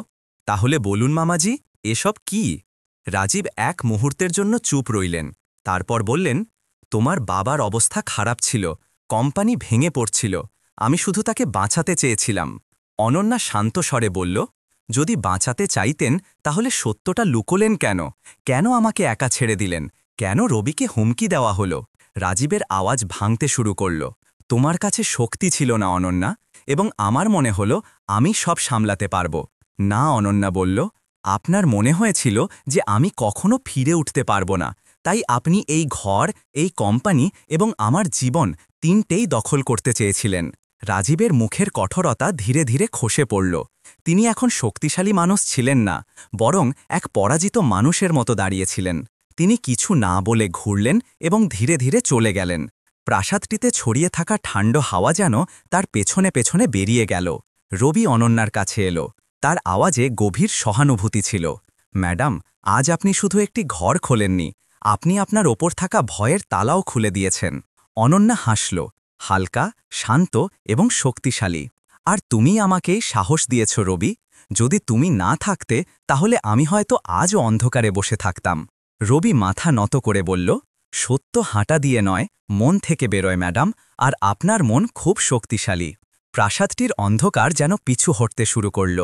তাহলে বলুন মামাজি, এসব কি? রাজীব এক মুহূর্তের জন্য চুপ রইলেন, তারপর বললেন, তোমার বাবার অবস্থা খারাপ ছিল, কোম্পানি ভেঙে পড়ছিল, আমি শুধু তাকে বাঁচাতে চেয়েছিলাম। অনন্যা শান্ত স্বরে বলল, যদি বাঁচাতে চাইতেন তাহলে সত্যটা লুকোলেন কেন? কেন আমাকে একা ছেড়ে দিলেন? কেন রবিকে হুমকি দেওয়া হলো? রাজীবের আওয়াজ ভাঙতে শুরু করল, তোমার কাছে শক্তি ছিল না অনন্যা, এবং আমার মনে হলো আমি সব সামলাতে পারব। না, অনন্যা বলল, আপনার মনে হয়েছিল যে আমি কখনো ফিরে উঠতে পারব না, তাই আপনি এই ঘর, এই কোম্পানি এবং আমার জীবন তিনটেই দখল করতে চেয়েছিলেন। রাজীবের মুখের কঠোরতা ধীরে ধীরে খসে পড়ল। তিনি এখন শক্তিশালী মানুষ ছিলেন না, বরং এক পরাজিত মানুষের মতো দাঁড়িয়েছিলেন। তিনি কিছু না বলে ঘুরলেন এবং ধীরে ধীরে চলে গেলেন। প্রাসাদটিতে ছড়িয়ে থাকা ঠান্ডা হাওয়া যেন তার পেছনে পেছনে বেরিয়ে গেল। রবি অনন্যার কাছে এলো। তার আওয়াজে গভীর সহানুভূতি ছিল। ম্যাডাম, আজ আপনি শুধু একটি ঘর খোলেননি, আপনি আপনার ওপর থাকা ভয়ের তালাও খুলে দিয়েছেন। অনন্যা হাসল, হালকা, শান্ত এবং শক্তিশালী। আর তুমি আমাকে সাহস দিয়েছ রবি। যদি তুমি না থাকতে তাহলে আমি হয়তো আজও অন্ধকারে বসে থাকতাম। রবি মাথা নত করে বলল, সত্য হাঁটা দিয়ে নয়, মন থেকে বেরোয় ম্যাডাম, আর আপনার মন খুব শক্তিশালী। প্রাসাদটির অন্ধকার যেন পিছু হটতে শুরু করল।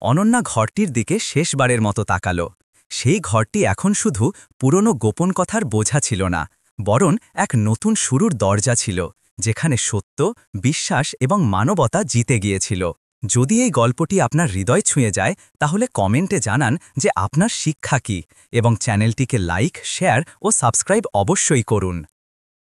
অনন্যা ঘরটির দিকে শেষবারের মতো তাকাল। সেই ঘরটি এখন শুধু পুরনো গোপন কথার বোঝা ছিল না, বরং এক নতুন শুরুর দরজা ছিল, যেখানে সত্য, বিশ্বাস এবং মানবতা জিতে গিয়েছিল। যদি এই গল্পটি আপনার হৃদয় ছুঁয়ে যায় তাহলে কমেন্টে জানান যে আপনার শিক্ষা কী, এবং চ্যানেলটিকে লাইক, শেয়ার ও সাবস্ক্রাইব অবশ্যই করুন।